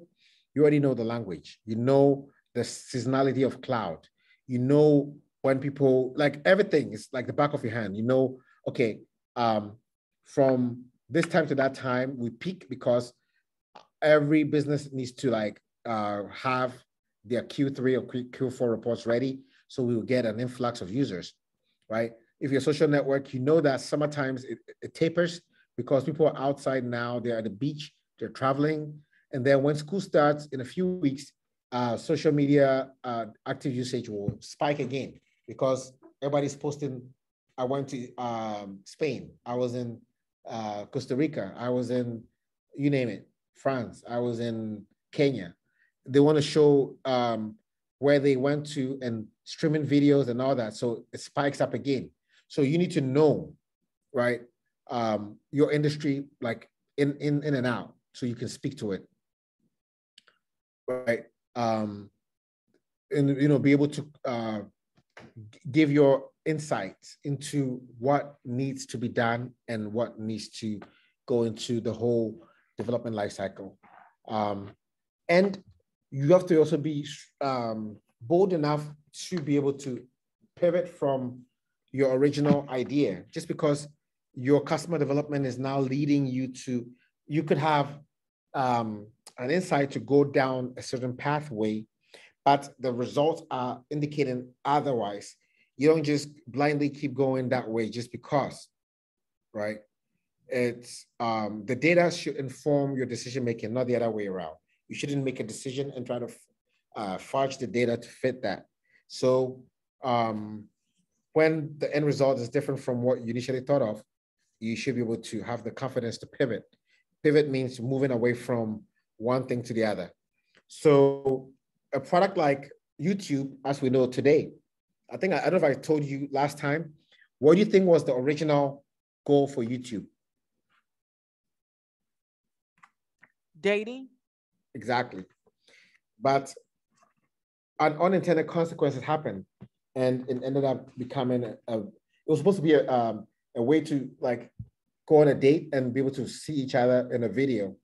Speaker 1: you already know the language. You know the seasonality of cloud. You know when people, like everything is like the back of your hand. You know, okay, from this time to that time, we peak because every business needs to have their Q3 or Q4 reports ready. So we will get an influx of users, right? If you're a social network, you know that sometimes it tapers because people are outside now, they're at the beach, they're traveling. And then when school starts in a few weeks, social media active usage will spike again because everybody's posting. I went to Spain, I was in Costa Rica, I was in, you name it, France, I was in Kenya. They want to show where they went to and streaming videos and all that. So it spikes up again. So you need to know, right, your industry, like in and out, so you can speak to it, right? And be able to give your insights into what needs to be done and what needs to go into the whole development life cycle. And you have to also be bold enough to be able to pivot from your original idea. Just because your customer development is now leading you to, you could have an insight to go down a certain pathway, but the results are indicating otherwise. You don't just blindly keep going that way just because, right? It's the data should inform your decision making, not the other way around. You shouldn't make a decision and try to fudge the data to fit that. So when the end result is different from what you initially thought of, you should be able to have the confidence to pivot. Pivot means moving away from one thing to the other. So a product like YouTube, as we know today, I don't know if I told you last time, what do you think was the original goal for YouTube?
Speaker 2: Dating.
Speaker 1: Exactly. But an unintended consequences happened, and it ended up becoming it was supposed to be a way to like go on a date and be able to see each other in a video,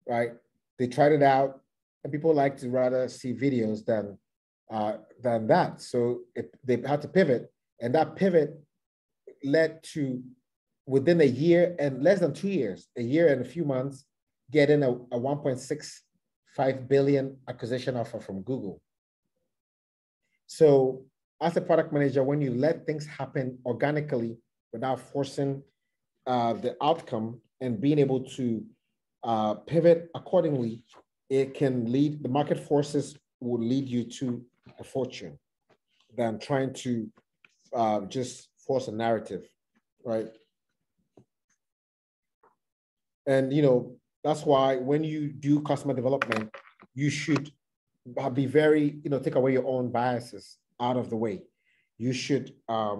Speaker 1: right? They tried it out, and people like to rather see videos than that. So they had to pivot, and that pivot led to within a year and less than 2 years, a year and a few months, getting a 1.65 billion acquisition offer from Google. So as a product manager, when you let things happen organically without forcing the outcome and being able to pivot accordingly, it can lead, the market forces will lead you to a fortune than trying to just force a narrative, right? And, that's why when you do customer development, you should be very, take away your own biases out of the way. You should, have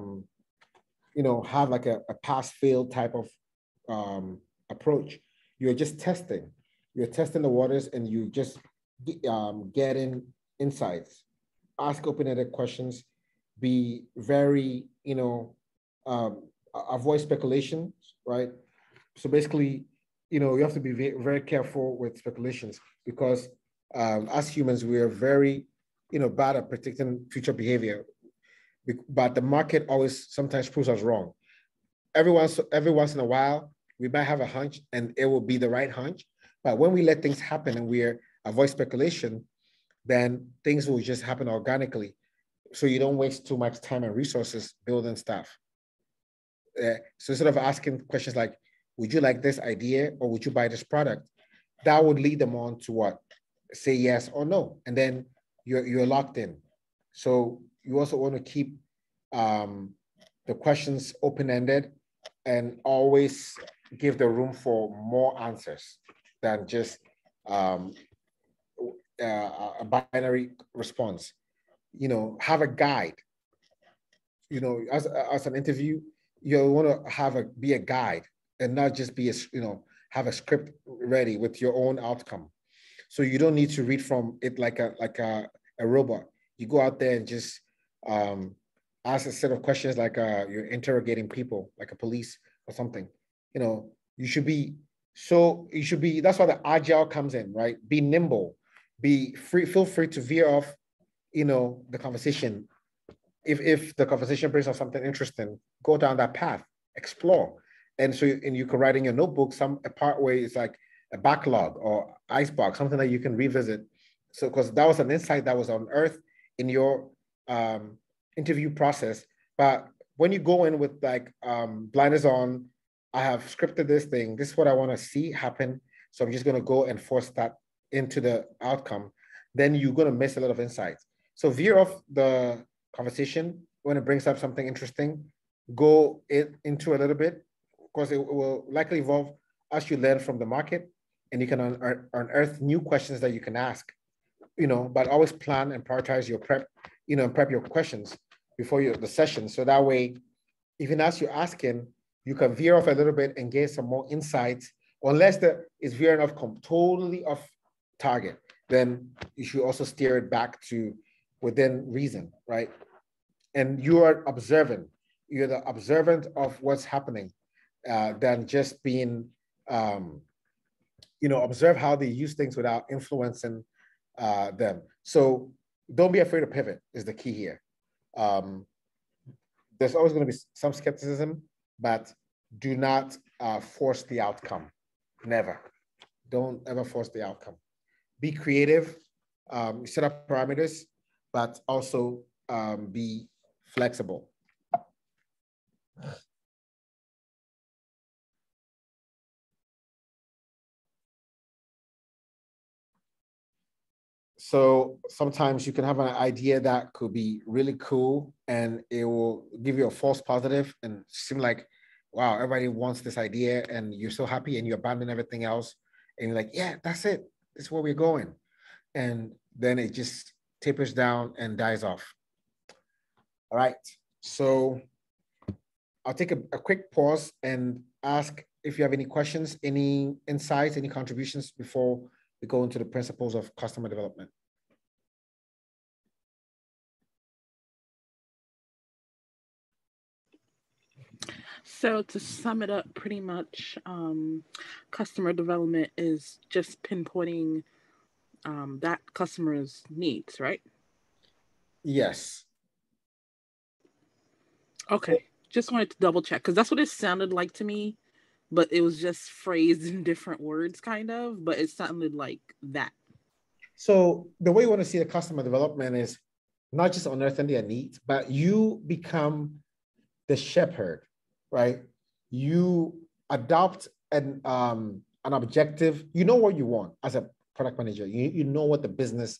Speaker 1: like a pass-fail type of approach. You're just testing. You're testing the waters, and you just getting insights. Ask open-ended questions. Be very, avoid speculation, right? So basically, you have to be very, very careful with speculations because as humans, we are very, bad at predicting future behavior. But the market always sometimes proves us wrong. Every once in a while, we might have a hunch and it will be the right hunch. But when we let things happen and we avoid speculation, then things will just happen organically. So you don't waste too much time and resources building stuff. So instead of asking questions like, would you like this idea or would you buy this product? That would lead them on to what? Say yes or no. And then you're locked in. So you also want to keep the questions open-ended and always give the room for more answers than just a binary response. Have a guide. As an interview, you want to be a guide and not just be have a script ready with your own outcome. So you don't need to read from it like a robot. You go out there and just ask a set of questions like you're interrogating people, like a police or something. You should be, that's why the agile comes in, right? Be nimble, be free, feel free to veer off, the conversation. If the conversation brings up something interesting, go down that path, explore. And you can write in your notebook a part where it's like a backlog or icebox, something that you can revisit. So, because that was an insight that was unearthed in your interview process. But when you go in with like blinders on, I have scripted this thing. This is what I want to see happen. So I'm just going to go and force that into the outcome. Then you're going to miss a lot of insights. So veer off the conversation when it brings up something interesting. Go into a little bit because it will likely evolve as you learn from the market, and you can unearth new questions that you can ask. But always plan and prioritize your prep. And prep your questions before the session. So that way, even as you're asking, you can veer off a little bit and get some more insights. Unless it's veering off totally off target, then you should also steer it back to within reason, right? And you are observant. You're the observant of what's happening, than just being, observe how they use things without influencing them. So don't be afraid to pivot is the key here. There's always going to be some skepticism, but do not force the outcome. Never. Don't ever force the outcome. Be creative, set up parameters, but also be flexible. So sometimes you can have an idea that could be really cool and it will give you a false positive and seem like wow, everybody wants this idea and you're so happy and you abandon everything else and you're like, yeah, that's it. This is where we're going. And then it just tapers down and dies off. All right. So I'll take a quick pause and ask if you have any questions, any insights, any contributions before we go into the principles of customer development.
Speaker 2: So to sum it up, pretty much, customer development is just pinpointing that customer's needs, right?
Speaker 1: Yes.
Speaker 2: Okay. Just wanted to double check because that's what it sounded like to me, but it was just phrased in different words, kind of, but it sounded like that.
Speaker 1: So the way you want to see the customer development is not just unearthing their needs, but you become the shepherd, right? You adopt an objective. You know what you want as a product manager. You know what the business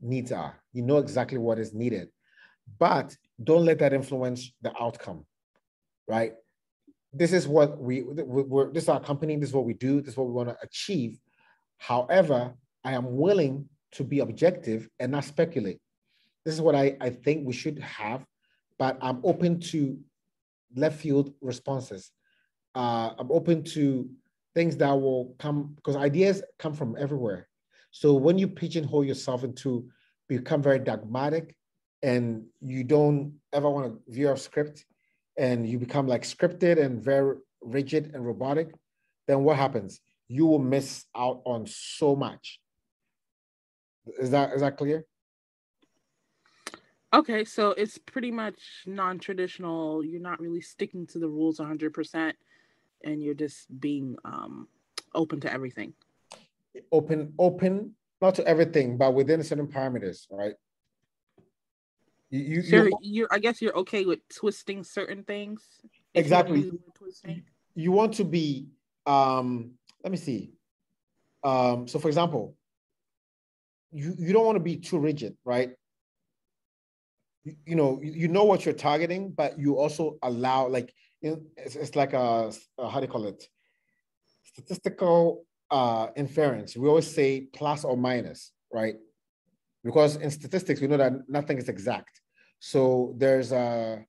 Speaker 1: needs are. You know exactly what is needed, but don't let that influence the outcome, right? This is what this is our company. This is what we do. This is what we want to achieve. However, I am willing to be objective and not speculate. This is what I think we should have, but I'm open to left field responses. I'm open to things that will come because ideas come from everywhere. So when you pigeonhole yourself into become very dogmatic and you don't ever want to view a script and you become like scripted and very rigid and robotic, then what happens? You will miss out on so much. Is that clear?
Speaker 2: Okay, so it's pretty much non-traditional. You're not really sticking to the rules 100%, and you're just being open to everything.
Speaker 1: Open, not to everything, but within certain parameters, right?
Speaker 2: So you're I guess you're okay with twisting certain things, if you want to
Speaker 1: exactly.
Speaker 2: use the word twisting.
Speaker 1: You want to be, let me see. So for example, you don't want to be too rigid, right? You know what you're targeting, but you also allow like it's like a how do you call it? Statistical inference. We always say plus or minus, right? Because in statistics we know that nothing is exact. So there's a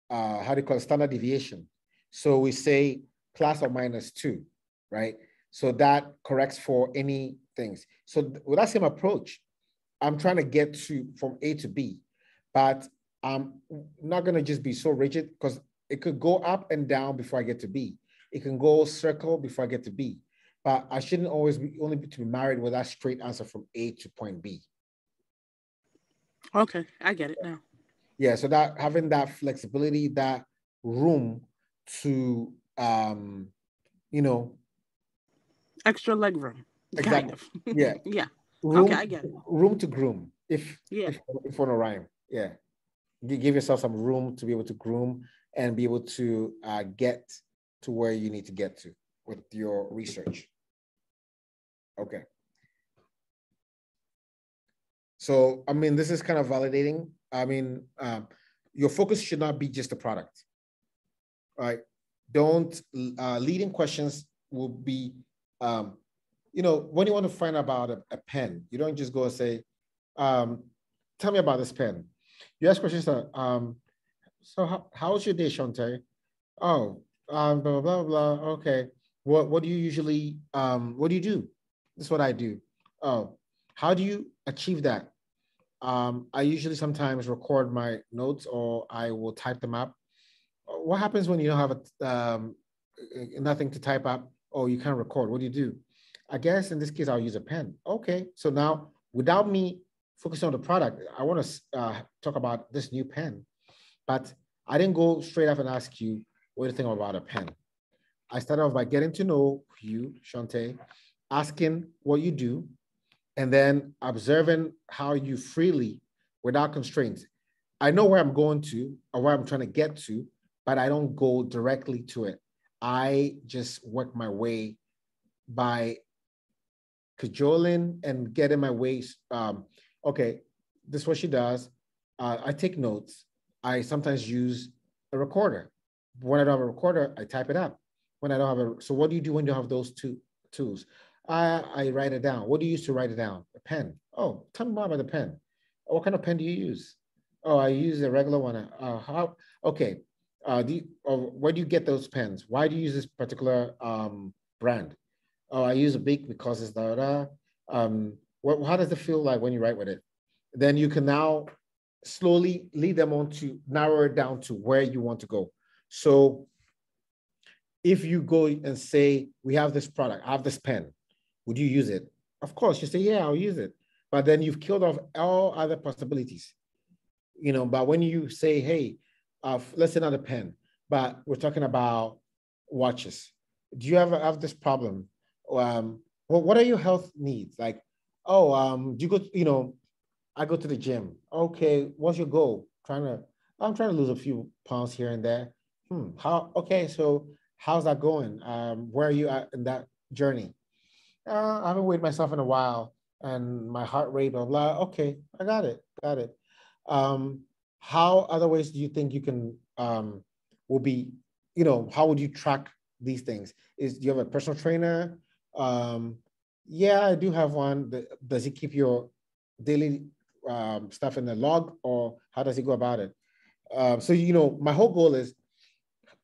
Speaker 1: how do you call it, standard deviation. So we say plus or minus 2, right? So that corrects for any things. So with that same approach, I'm trying to get to from A to B, but I'm not going to just be so rigid because it could go up and down before I get to B. It can go circle before I get to B, but I shouldn't always be only to be married with that straight answer from A to point B.
Speaker 2: Okay, I get it now.
Speaker 1: Yeah, so that having that flexibility, that room to you know,
Speaker 2: Extra leg room, kind
Speaker 1: exactly.
Speaker 2: of.
Speaker 1: Yeah.
Speaker 2: Yeah. Okay,
Speaker 1: Room
Speaker 2: I get it.
Speaker 1: room to groom.
Speaker 2: Yeah.
Speaker 1: If you want to rhyme. Yeah. Give yourself some room to be able to groom and be able to get to where you need to get to with your research. Okay. So, I mean, this is kind of validating. I mean, your focus should not be just the product, right? Don't leading questions will be, when you want to find about a pen, you don't just go and say, tell me about this pen. You ask questions that, so how's your day, Shante? Oh, blah, blah, blah. Okay. What do you usually, what do you do? This is what I do. Oh, how do you achieve that? I usually sometimes record my notes or I will type them up. What happens when you don't have nothing to type up or you can't record? What do you do? I guess in this case, I'll use a pen. Okay. So now without me focusing on the product, I want to talk about this new pen, but I didn't go straight up and ask you, what do you think about a pen? I started off by getting to know you, Shante, asking what you do, and then observing how you freely, without constraints. I know where I'm going to or where I'm trying to get to, but I don't go directly to it. I just work my way by cajoling and getting my way. Okay, this is what she does. I take notes. I sometimes use a recorder. When I don't have a recorder, I type it up. When I don't have a, so what do you do when you have those two tools? I write it down. What do you use to write it down? A pen. Oh, tell me more about the pen. What kind of pen do you use? Oh, I use a regular one. How? Okay. Where do you get those pens? Why do you use this particular brand? Oh, I use a Bic because it's da da. How does it feel like when you write with it? Then you can now slowly lead them on to narrow it down to where you want to go. So if you go and say, we have this product, I have this pen, would you use it? Of course, you say, yeah, I'll use it. But then you've killed off all other possibilities. But when you say, hey, let's say not a pen, but we're talking about watches. Do you ever have this problem? What are your health needs? Like, do you go, I go to the gym. Okay, what's your goal? I'm trying to lose a few pounds here and there. Okay, so how's that going? Where are you at in that journey? I haven't weighed myself in a while and my heart rate, blah, blah. Okay, I got it. How other ways do you think you can, will be, how would you track these things? Do you have a personal trainer? Yeah, I do have one. Does he keep your daily stuff in the log, or how does he go about it? So, my whole goal is,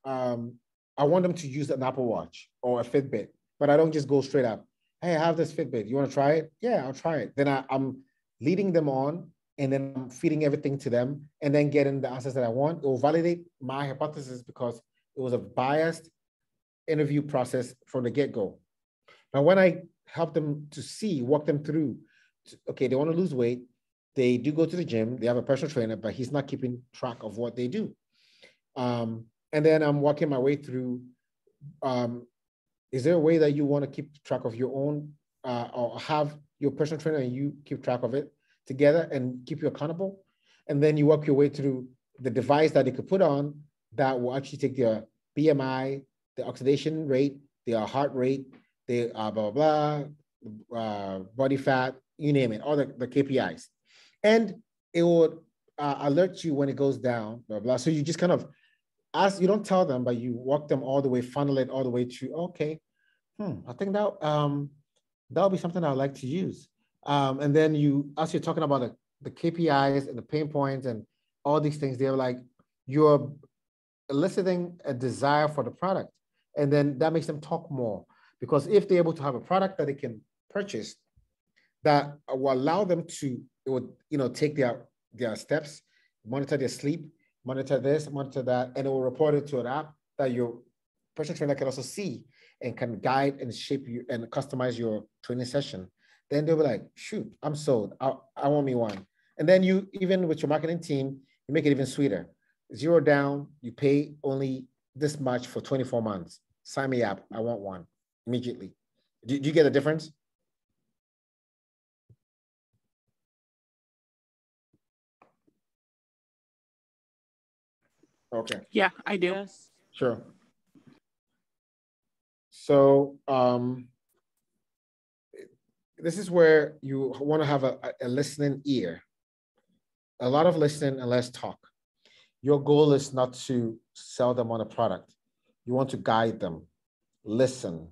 Speaker 1: I want them to use an Apple Watch or a Fitbit, but I don't just go straight up. Hey, I have this Fitbit. You want to try it? Yeah, I'll try it. Then I'm leading them on, and then I'm feeding everything to them, and then getting the answers that I want. It will validate my hypothesis because it was a biased interview process from the get-go. Now, when I help them to walk them through, okay, they want to lose weight. They do go to the gym. They have a personal trainer, but he's not keeping track of what they do. And then I'm walking my way through, is there a way that you want to keep track of your own, or have your personal trainer and you keep track of it together and keep you accountable? And then you work your way through the device that they could put on that will actually take their BMI, the oxidation rate, their heart rate, the blah, blah, blah, body fat, you name it, all the KPIs. And it will alert you when it goes down, blah, blah. So you just kind of you don't tell them, but you walk them all the way, funnel it all the way to, okay, I think that'll be something I'd like to use. And then as you're talking about the KPIs and the pain points and all these things, they're like, you're eliciting a desire for the product. And then that makes them talk more, because if they're able to have a product that they can purchase that will allow them to, it would, take their steps, monitor their sleep, monitor this, monitor that, and it will report it to an app that your personal trainer can also see and can guide and shape you and customize your training session. Then they'll be like, shoot, I'm sold. I want me one. And then you, even with your marketing team, you make it even sweeter. Zero down, you pay only this much for 24 months. Sign me up. I want one immediately. Do you get the difference? Okay.
Speaker 2: Yeah, I do.
Speaker 3: Yes.
Speaker 1: Sure. So this is where you want to have a listening ear. A lot of listening and less talk. Your goal is not to sell them on a product. You want to guide them. Listen.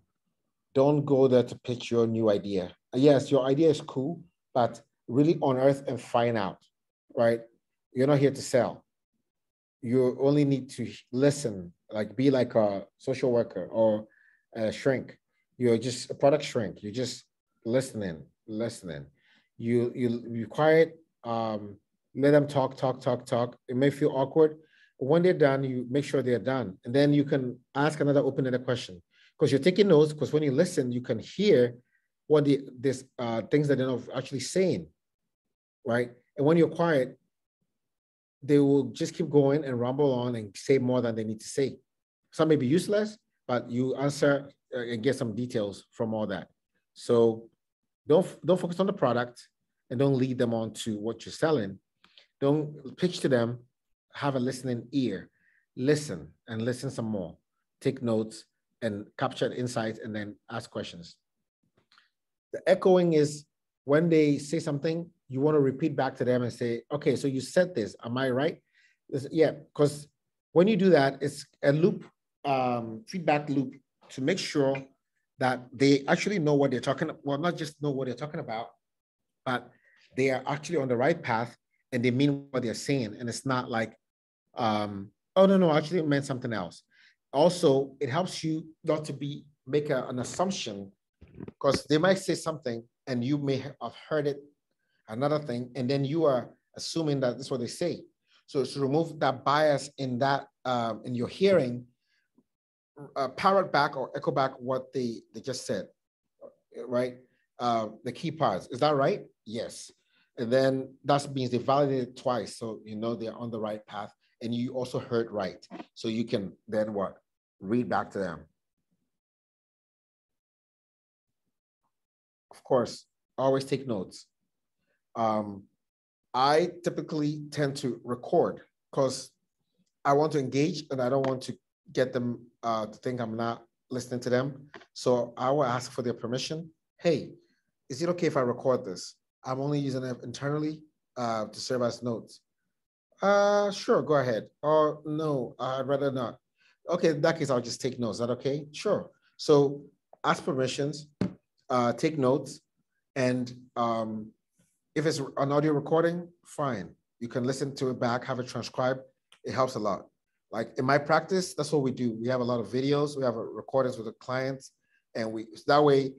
Speaker 1: Don't go there to pitch your new idea. Yes, your idea is cool, but really unearth and find out, right? You're not here to sell. You only need to listen, like be like a social worker or a shrink. You're just a product shrink. You're just listening. You quiet, let them talk. It may feel awkward. But when they're done, you make sure they're done. And then you can ask another open-ended question. Because you're taking notes, because when you listen, you can hear what these things that they're not actually saying, right? And when you're quiet, they will just keep going and rumble on and say more than they need to say. Some may be useless, but you answer and get some details from all that. So don't focus on the product and don't lead them on to what you're selling. Don't pitch to them. Have a listening ear. Listen and listen some more. Take notes and capture the insights and then ask questions. The echoing is when they say something, you want to repeat back to them and say, okay, so you said this, am I right? Yeah, because when you do that, it's a loop, feedback loop to make sure that they actually know what they're talking about. Well, not just know what they're talking about, but they are actually on the right path and they mean what they're saying. And it's not like, oh, no, actually it meant something else. Also, it helps you not to make an assumption, because they might say something and you may have heard it another thing, and then you are assuming that this is what they say. So to remove that bias in that in your hearing, parrot back or echo back what they just said, right? The key parts. Is that right? Yes. And then that means they validated twice, so you know they're on the right path, and you also heard right. So you can then what? Read back to them. Of course, always take notes. I typically tend to record because I want to engage and I don't want to get them to think I'm not listening to them. So I will ask for their permission. Hey, is it okay if I record this? I'm only using it internally to serve as notes. Sure, go ahead. Or no, I'd rather not. Okay, in that case, I'll just take notes. Is that okay? Sure. So ask permissions, take notes, and if it's an audio recording, fine. You can listen to it back, have it transcribed. It helps a lot. Like in my practice, that's what we do. We have a lot of videos. We have recordings with the clients, and that way,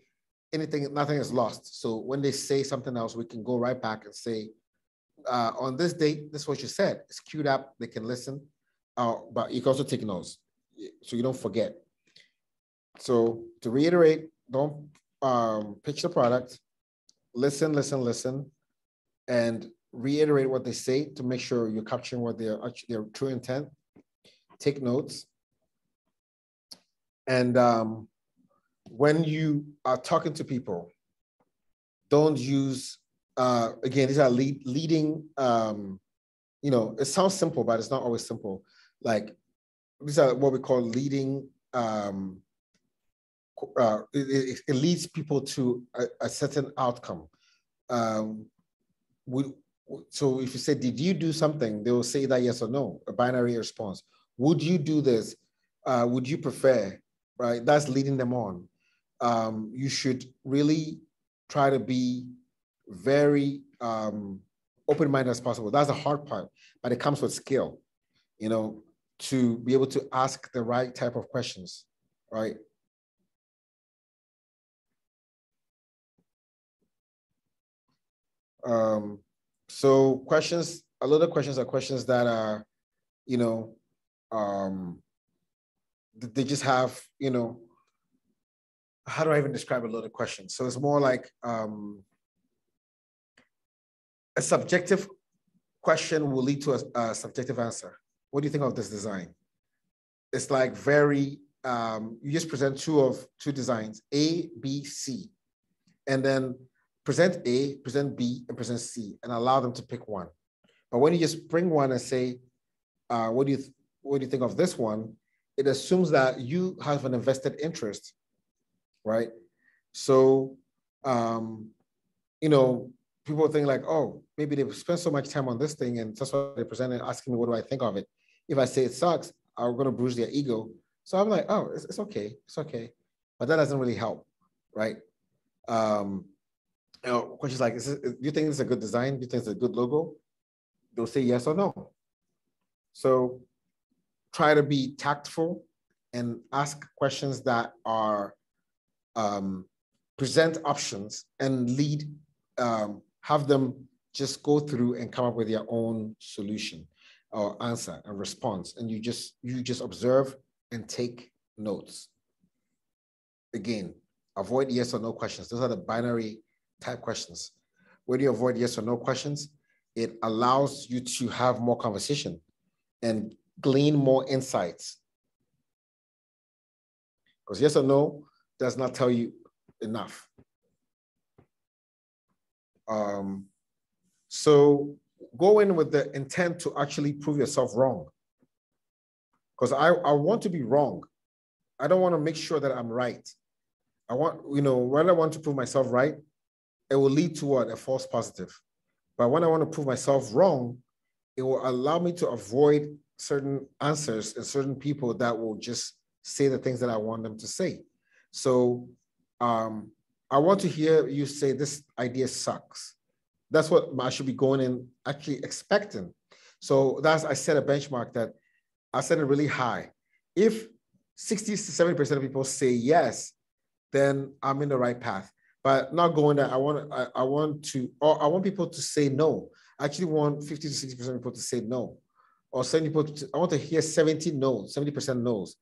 Speaker 1: nothing is lost. So when they say something else, we can go right back and say, on this date, this is what you said. It's queued up. They can listen, but you can also take notes so you don't forget. So to reiterate, don't pitch the product. Listen, and reiterate what they say to make sure you're capturing what their true intent. Take notes. And when you are talking to people, don't use, again, these are leading, it sounds simple, but it's not always simple. Like these are what we call leading, it leads people to a certain outcome. So if you say, did you do something? They will say that yes or no, a binary response. Would you do this? Would you prefer? Right? That's leading them on. You should really try to be very open-minded as possible. That's the hard part, but it comes with skill, to be able to ask the right type of questions, right? So questions, a lot of questions are questions that are, they just have, how do I even describe a lot of questions? So it's more like a subjective question will lead to a subjective answer. What do you think of this design? It's like very, you just present two designs, A, B, C, and then present A, present B, and present C, and allow them to pick one. But when you just bring one and say, what do you think of this one? It assumes that you have an invested interest, right? So, people think like, oh, maybe they've spent so much time on this thing and that's why they presented asking me, what do I think of it? If I say it sucks, I'm going to bruise their ego. So I'm like, oh, it's okay. It's okay. But that doesn't really help, right? Questions like, do you think it's a good design? Do you think it's a good logo? They'll say yes or no. So try to be tactful and ask questions that are, present options and have them just go through and come up with their own solution or answer and response. And you just observe and take notes. Again, avoid yes or no questions. Those are the binary type questions. When you avoid yes or no questions, it allows you to have more conversation and glean more insights. Because yes or no does not tell you enough. So go in with the intent to actually prove yourself wrong. Because I want to be wrong. I don't want to make sure that I'm right. I want, when I want to prove myself right, it will lead to what? A false positive. But when I want to prove myself wrong, it will allow me to avoid certain answers and certain people that will just say the things that I want them to say. So I want to hear you say this idea sucks. That's what I should be going in actually expecting. So I set a benchmark that I set it really high. If 60 to 70% of people say yes, then I'm in the right path. But not going there, I want people to say no. I actually want 50 to 60% of people to say no. Or 70 people, I want to hear 70 no's, 70% no's,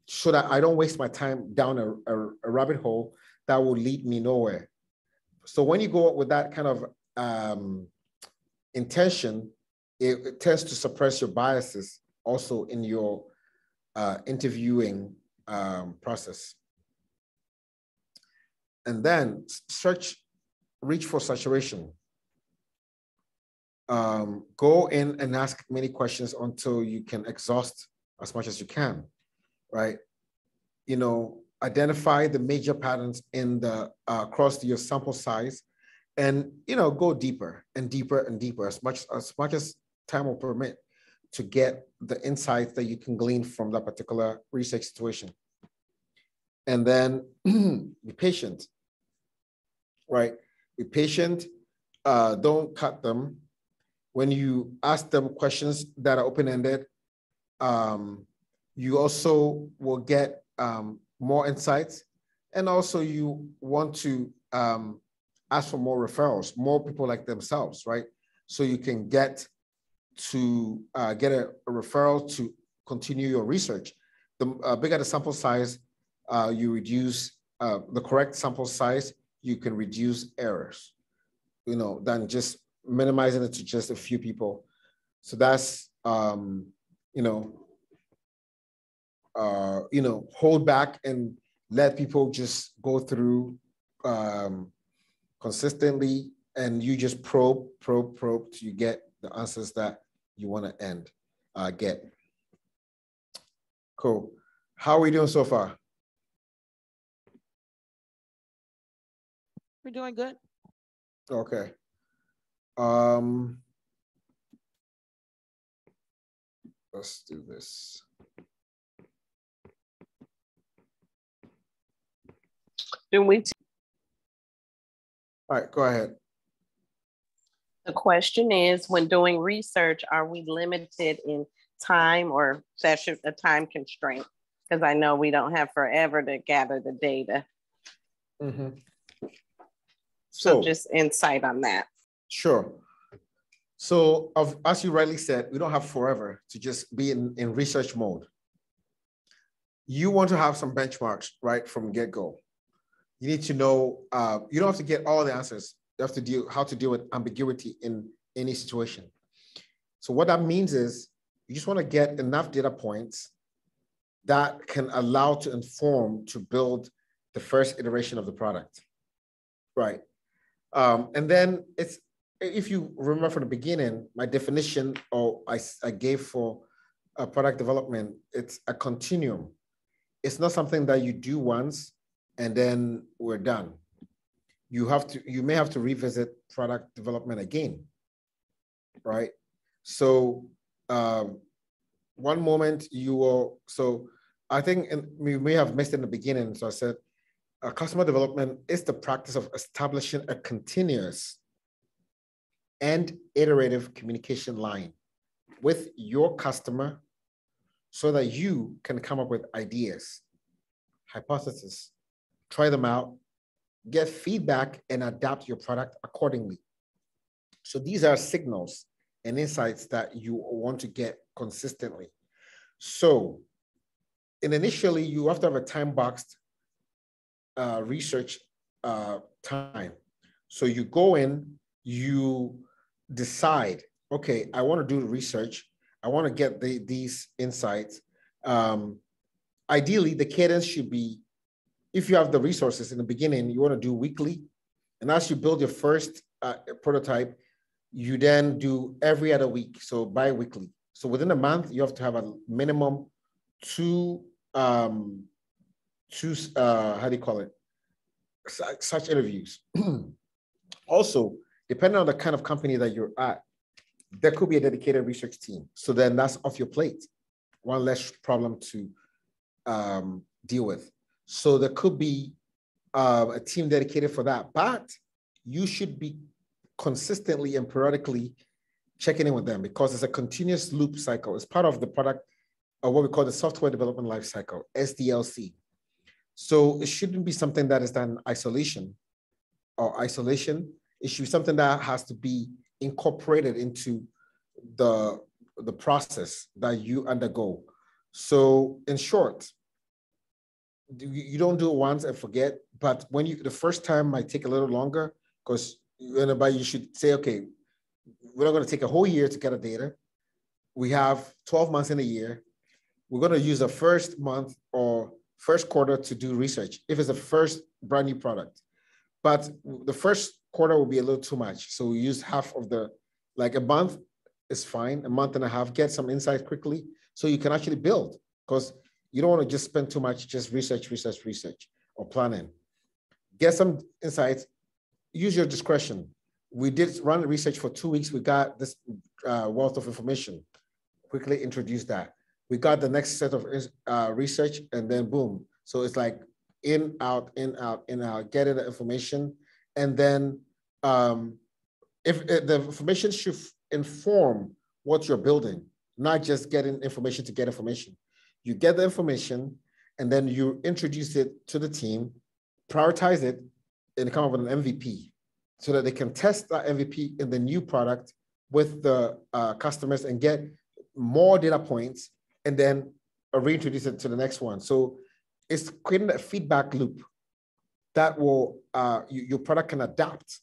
Speaker 1: so that I don't waste my time down a rabbit hole that will lead me nowhere. So when you go with that kind of intention, it tends to suppress your biases also in your interviewing process. And then reach for saturation. Go in and ask many questions until you can exhaust as much as you can, right? Identify the major patterns in the across your sample size, and go deeper and deeper and deeper as much as time will permit to get the insights that you can glean from that particular research situation. And then be patient, right? Be patient. Don't cut them. When you ask them questions that are open-ended, you also will get more insights. And also you want to ask for more referrals, more people like themselves, right? So you can get a referral to continue your research. The bigger the sample size, you reduce the correct sample size, you can reduce errors, than just minimizing it to just a few people. So that's, hold back and let people just go through consistently, and you just probe till you get the answers that you want to get. Cool. How are we doing so far?
Speaker 3: We're doing good.
Speaker 1: Okay. Let's do this.
Speaker 3: All
Speaker 1: right, go ahead.
Speaker 3: The question is, when doing research, are we limited in time or session, a time constraint? Because I know we don't have forever to gather the data.
Speaker 1: Mm-hmm.
Speaker 3: So just insight on that.
Speaker 1: Sure. So as you rightly said, we don't have forever to just be in research mode. You want to have some benchmarks right from get-go. You need to know, you don't have to get all the answers. You have to how to deal with ambiguity in any situation. So what that means is you just want to get enough data points that can allow to inform to build the first iteration of the product, right? And then if you remember from the beginning, my definition I gave for product development, it's a continuum. It's not something that you do once and then we're done. You may have to revisit product development again, right? So one moment I think we may have missed in the beginning. So I said, customer development is the practice of establishing a continuous and iterative communication line with your customer so that you can come up with ideas, hypotheses, try them out, get feedback, and adapt your product accordingly. So these are signals and insights that you want to get consistently. So, initially, you have to have a time-boxed research time. So you go in, you decide, okay, I want to do the research. I want to get these insights. Ideally, the cadence should be, if you have the resources in the beginning, you want to do weekly. And as you build your first prototype, you then do every other week, so bi-weekly. So within a month, you have to have a minimum two how do you call it? Such interviews. Also, depending on the kind of company that you're at, there could be a dedicated research team. So then that's off your plate. One less problem to deal with. So there could be a team dedicated for that, but you should be consistently and periodically checking in with them because it's a continuous loop cycle. It's part of the product or what we call the software development life cycle, SDLC. So it shouldn't be something that is done in isolation. It should be something that has to be incorporated into the process that you undergo. So in short, you don't do it once and forget, but when the first time might take a little longer because you should say, okay, we're not going to take a whole year to get a data. We have 12 months in a year. We're going to use the first month or first quarter to do research if it's the first brand new product. But the first quarter will be a little too much. So we use half of like a month is fine, a month and a half, get some insights quickly so you can actually build because you don't want to just spend too much, just research, or planning. Get some insights, use your discretion. We did run research for 2 weeks. We got this wealth of information. Quickly introduce that. We got the next set of research and then boom. So it's like in, out, getting the information. And then if the information should inform what you're building, not just getting information to get information. You get the information and then you introduce it to the team, prioritize it, and come up with an MVP so that they can test that MVP in the new product with the customers and get more data points and then reintroduce it to the next one. So it's creating a feedback loop that will, your product can adapt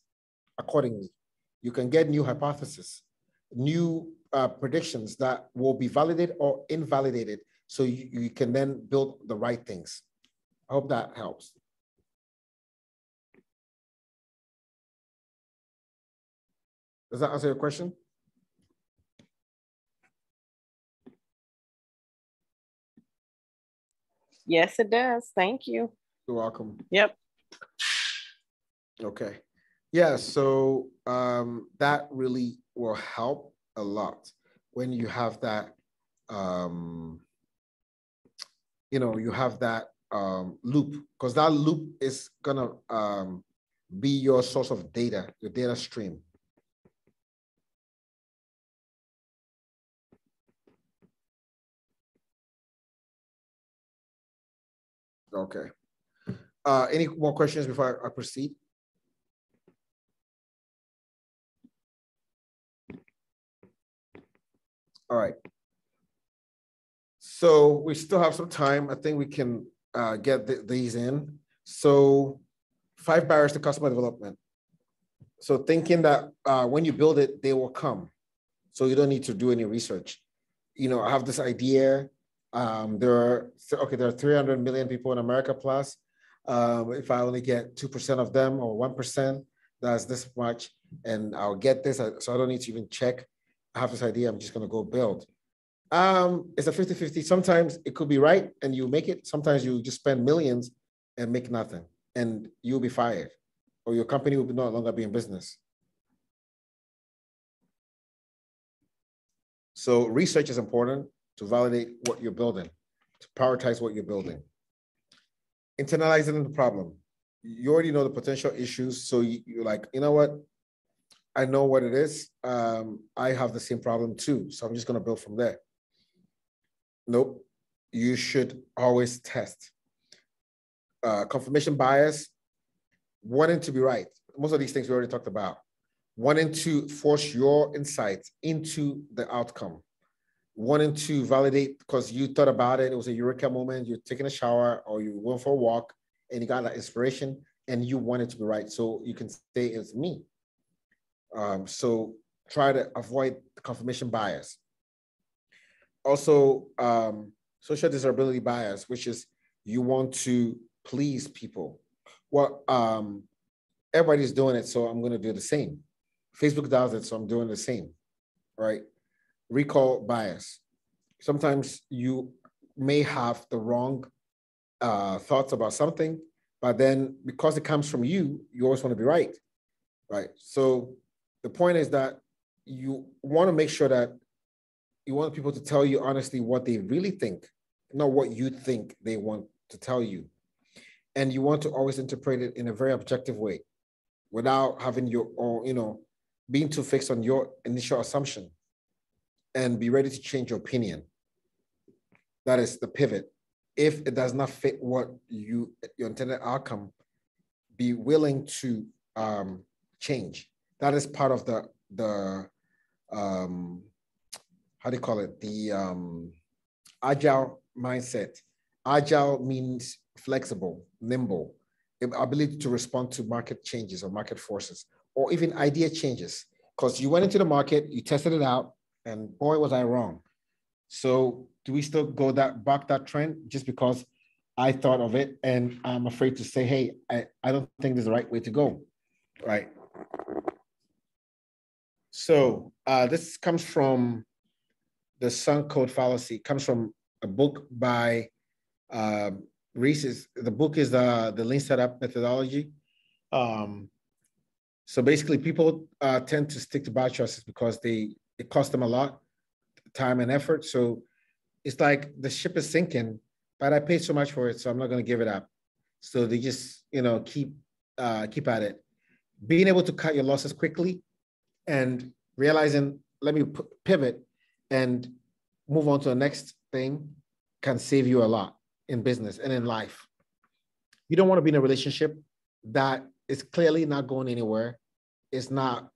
Speaker 1: accordingly. You can get new hypotheses, new predictions that will be validated or invalidated so you can then build the right things. I hope that helps. Does that answer your question?
Speaker 3: Yes, it does. Thank you.
Speaker 1: You're welcome.
Speaker 3: Yep.
Speaker 1: Okay. Yeah, so that really will help a lot when you have that, you have that loop, because that loop is gonna be your source of data, your data stream. Okay. Any more questions before I proceed? All right. So we still have some time. I think we can get these in. So 5 barriers to customer development. So thinking that when you build it, they will come. So you don't need to do any research. I have this idea. There are 300 million people in America plus. If I only get 2% of them or 1%, that's this much. And I'll get this. So I don't need to even check. I have this idea. I'm just going to go build. It's a 50-50. Sometimes it could be right and you make it. Sometimes you just spend millions and make nothing and you'll be fired or your company will no longer be in business. So research is important to validate what you're building, to prioritize what you're building. Internalizing the problem. You already know the potential issues. So you're like, you know what? I know what it is. I have the same problem too. So I'm just going to build from there. Nope. You should always test. Confirmation bias, wanting to be right. Most of these things we already talked about. Wanting to force your insights into the outcome. Wanting to validate because you thought about it. It was a eureka moment. You're taking a shower or you went for a walk and you got that inspiration and you want it to be right. So you can say it's me. So try to avoid the confirmation bias. Also, social desirability bias, which is you want to please people. Well, everybody's doing it, so I'm going to do the same. Facebook does it, so I'm doing the same, right? Recall bias. Sometimes you may have the wrong thoughts about something, but then because it comes from you, you always want to be right, right? So the point is that you want to make sure that you want people to tell you honestly what they really think, not what you think they want to tell you. And you want to always interpret it in a very objective way without having your own, being too fixed on your initial assumption, and be ready to change your opinion. That is the pivot. If it does not fit what your intended outcome, be willing to change. That is part of the how do you call it? The agile mindset. Agile means flexible, nimble, ability to respond to market changes or market forces, or even idea changes. Because you went into the market, you tested it out, and boy, was I wrong. So do we still go back that trend just because I thought of it and I'm afraid to say, hey, I don't think this is the right way to go, right? So this comes from the sunk code fallacy. It comes from a book by Reese. The book is the Lean Setup Methodology. So basically, people tend to stick to bad choices because it costs them a lot, time and effort. So it's like the ship is sinking, but I paid so much for it, so I'm not going to give it up. So they just, keep at it. Being able to cut your losses quickly and realizing, let me pivot and move on to the next thing can save you a lot in business and in life. You don't want to be in a relationship that is clearly not going anywhere. It's not,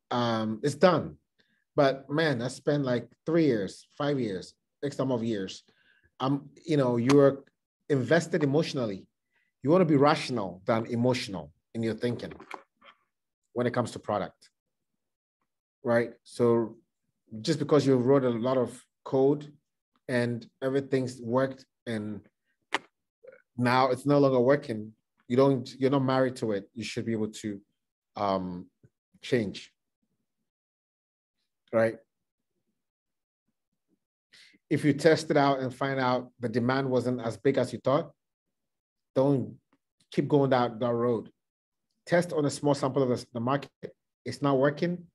Speaker 1: it's done. But man, I spent like 3 years, 5 years, X number of years. You're invested emotionally. You want to be rational than emotional in your thinking when it comes to product, right? So just because you wrote a lot of code and everything's worked and now it's no longer working, you're not married to it. You should be able to change, right? If you test it out and find out the demand wasn't as big as you thought, don't keep going that road. Test on a small sample of the market. It's not working,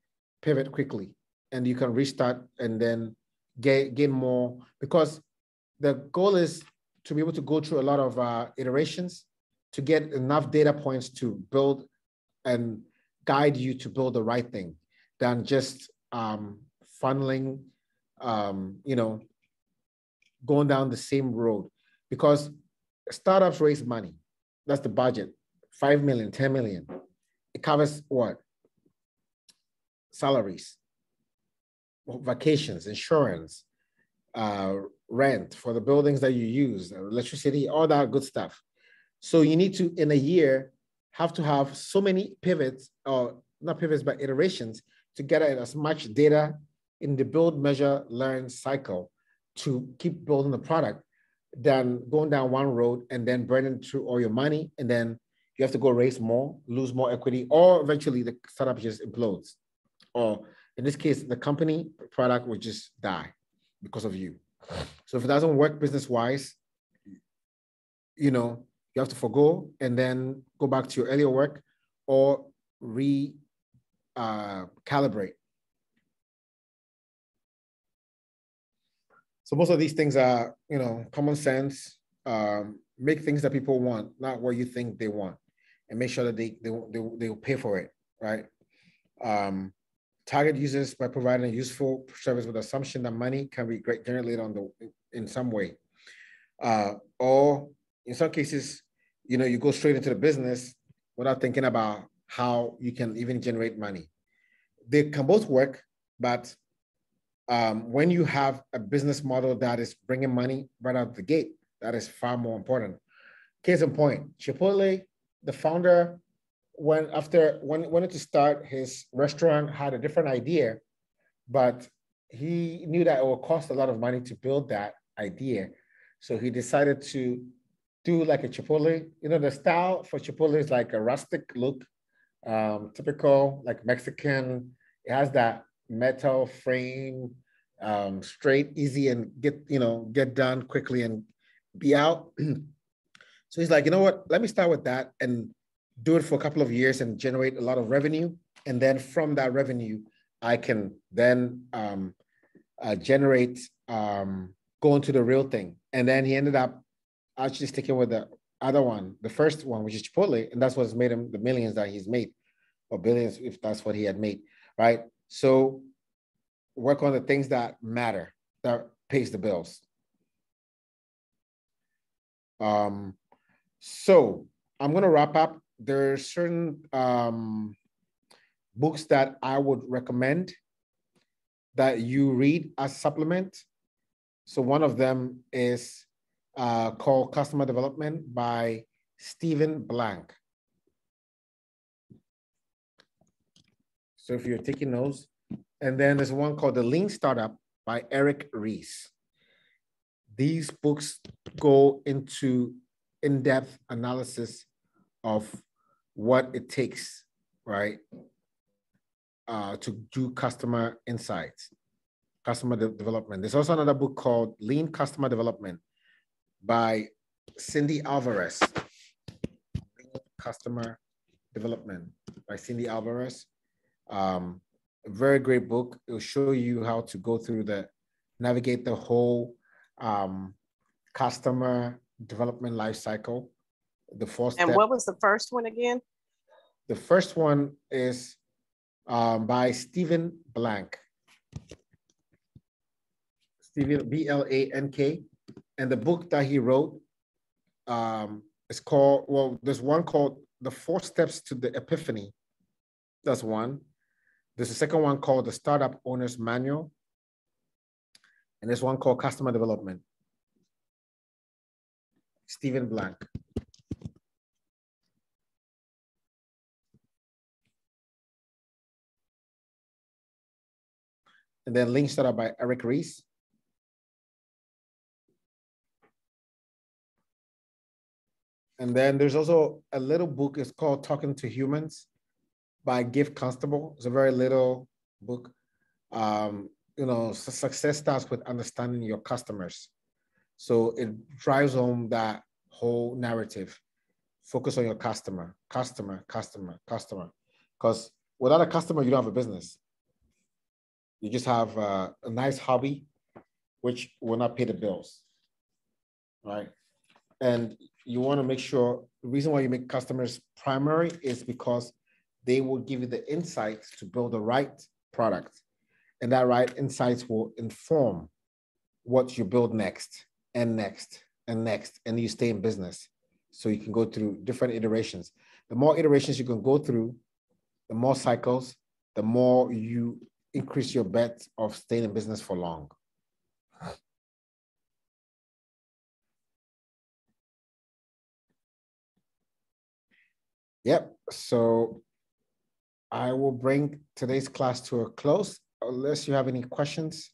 Speaker 1: pivot quickly, and you can restart and then gain more, because the goal is to be able to go through a lot of iterations to get enough data points to build and guide you to build the right thing than just funneling, going down the same road. Because startups raise money. That's the budget, 5 million, 10 million. It covers what? Salaries, vacations, insurance, rent for the buildings that you use, electricity, all that good stuff. So you need to, in a year, have to have so many pivots, or not pivots, but iterations to get as much data in the build, measure, learn cycle to keep building the product than going down one road and then burning through all your money. And then you have to go raise more, lose more equity, or eventually the startup just implodes. Or in this case, the company product will just die because of you. So if it doesn't work business-wise, you have to forgo and then go back to your earlier work or calibrate. So most of these things are, common sense. Make things that people want, not what you think they want, and make sure that they will pay for it, right? Target users by providing a useful service with the assumption that money can be generated in some way. Or in some cases, you go straight into the business without thinking about how you can even generate money. They can both work, but when you have a business model that is bringing money right out the gate, that is far more important. Case in point, Chipotle, the founder, wanted to start his restaurant, had a different idea, but he knew that it would cost a lot of money to build that idea. So he decided to do like a Chipotle. The style for Chipotle is like a rustic look, typical like Mexican. It has that metal frame, straight, easy, and get done quickly and be out. So he's like, you know what? Let me start with that and do it for a couple of years and generate a lot of revenue. And then from that revenue, I can then generate, go into the real thing. And then he ended up actually sticking with the other one, the first one, which is Chipotle. And that's what's made him the millions that he's made, or billions, if that's what he had made, right? So work on the things that matter, that pays the bills. So I'm going to wrap up. There are certain books that I would recommend that you read as supplement. So one of them is called Customer Development by Stephen Blank. So if you're taking notes, and then there's one called The Lean Startup by Eric Ries. These books go into in-depth analysis of what it takes, right, to do customer insights, customer development. There's also another book called Lean Customer Development by Cindy Alvarez. Lean Customer Development by Cindy Alvarez. A very great book. It'll show you how to go through navigate the whole customer development life cycle. The 4 steps.
Speaker 3: And what was the first one again?
Speaker 1: The first one is by Stephen Blank. Stephen, B-L-A-N-K. And the book that he wrote is called, well, there's one called The 4 Steps to the Epiphany. That's one. There's a second one called The Startup Owner's Manual. And there's one called Customer Development. Stephen Blank. And then Lean Startup by Eric Ries. And then there's also a little book, it's called Talking to Humans by Gift Constable. It's a very little book. You know, success starts with understanding your customers. So it drives home that whole narrative. Focus on your customer, customer, customer, customer. Because without a customer, you don't have a business. You just have a nice hobby, which will not pay the bills, right? And you want to make sure the reason why you make customers primary is because they will give you the insights to build the right product. And that right insights will inform what you build next and next and next, and you stay in business. So you can go through different iterations. The more iterations you can go through, the more cycles, the more you increase your bet of staying in business for long. Yep, so I will bring today's class to a close. Unless you have any questions,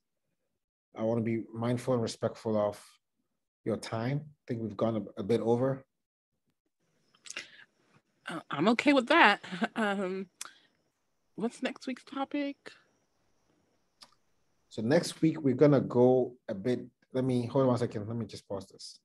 Speaker 1: I want to be mindful and respectful of your time. I think we've gone a bit over.
Speaker 2: I'm okay with that. What's next week's topic?
Speaker 1: So next week, we're going to go a bit. Hold on 1 second. Let me just pause this.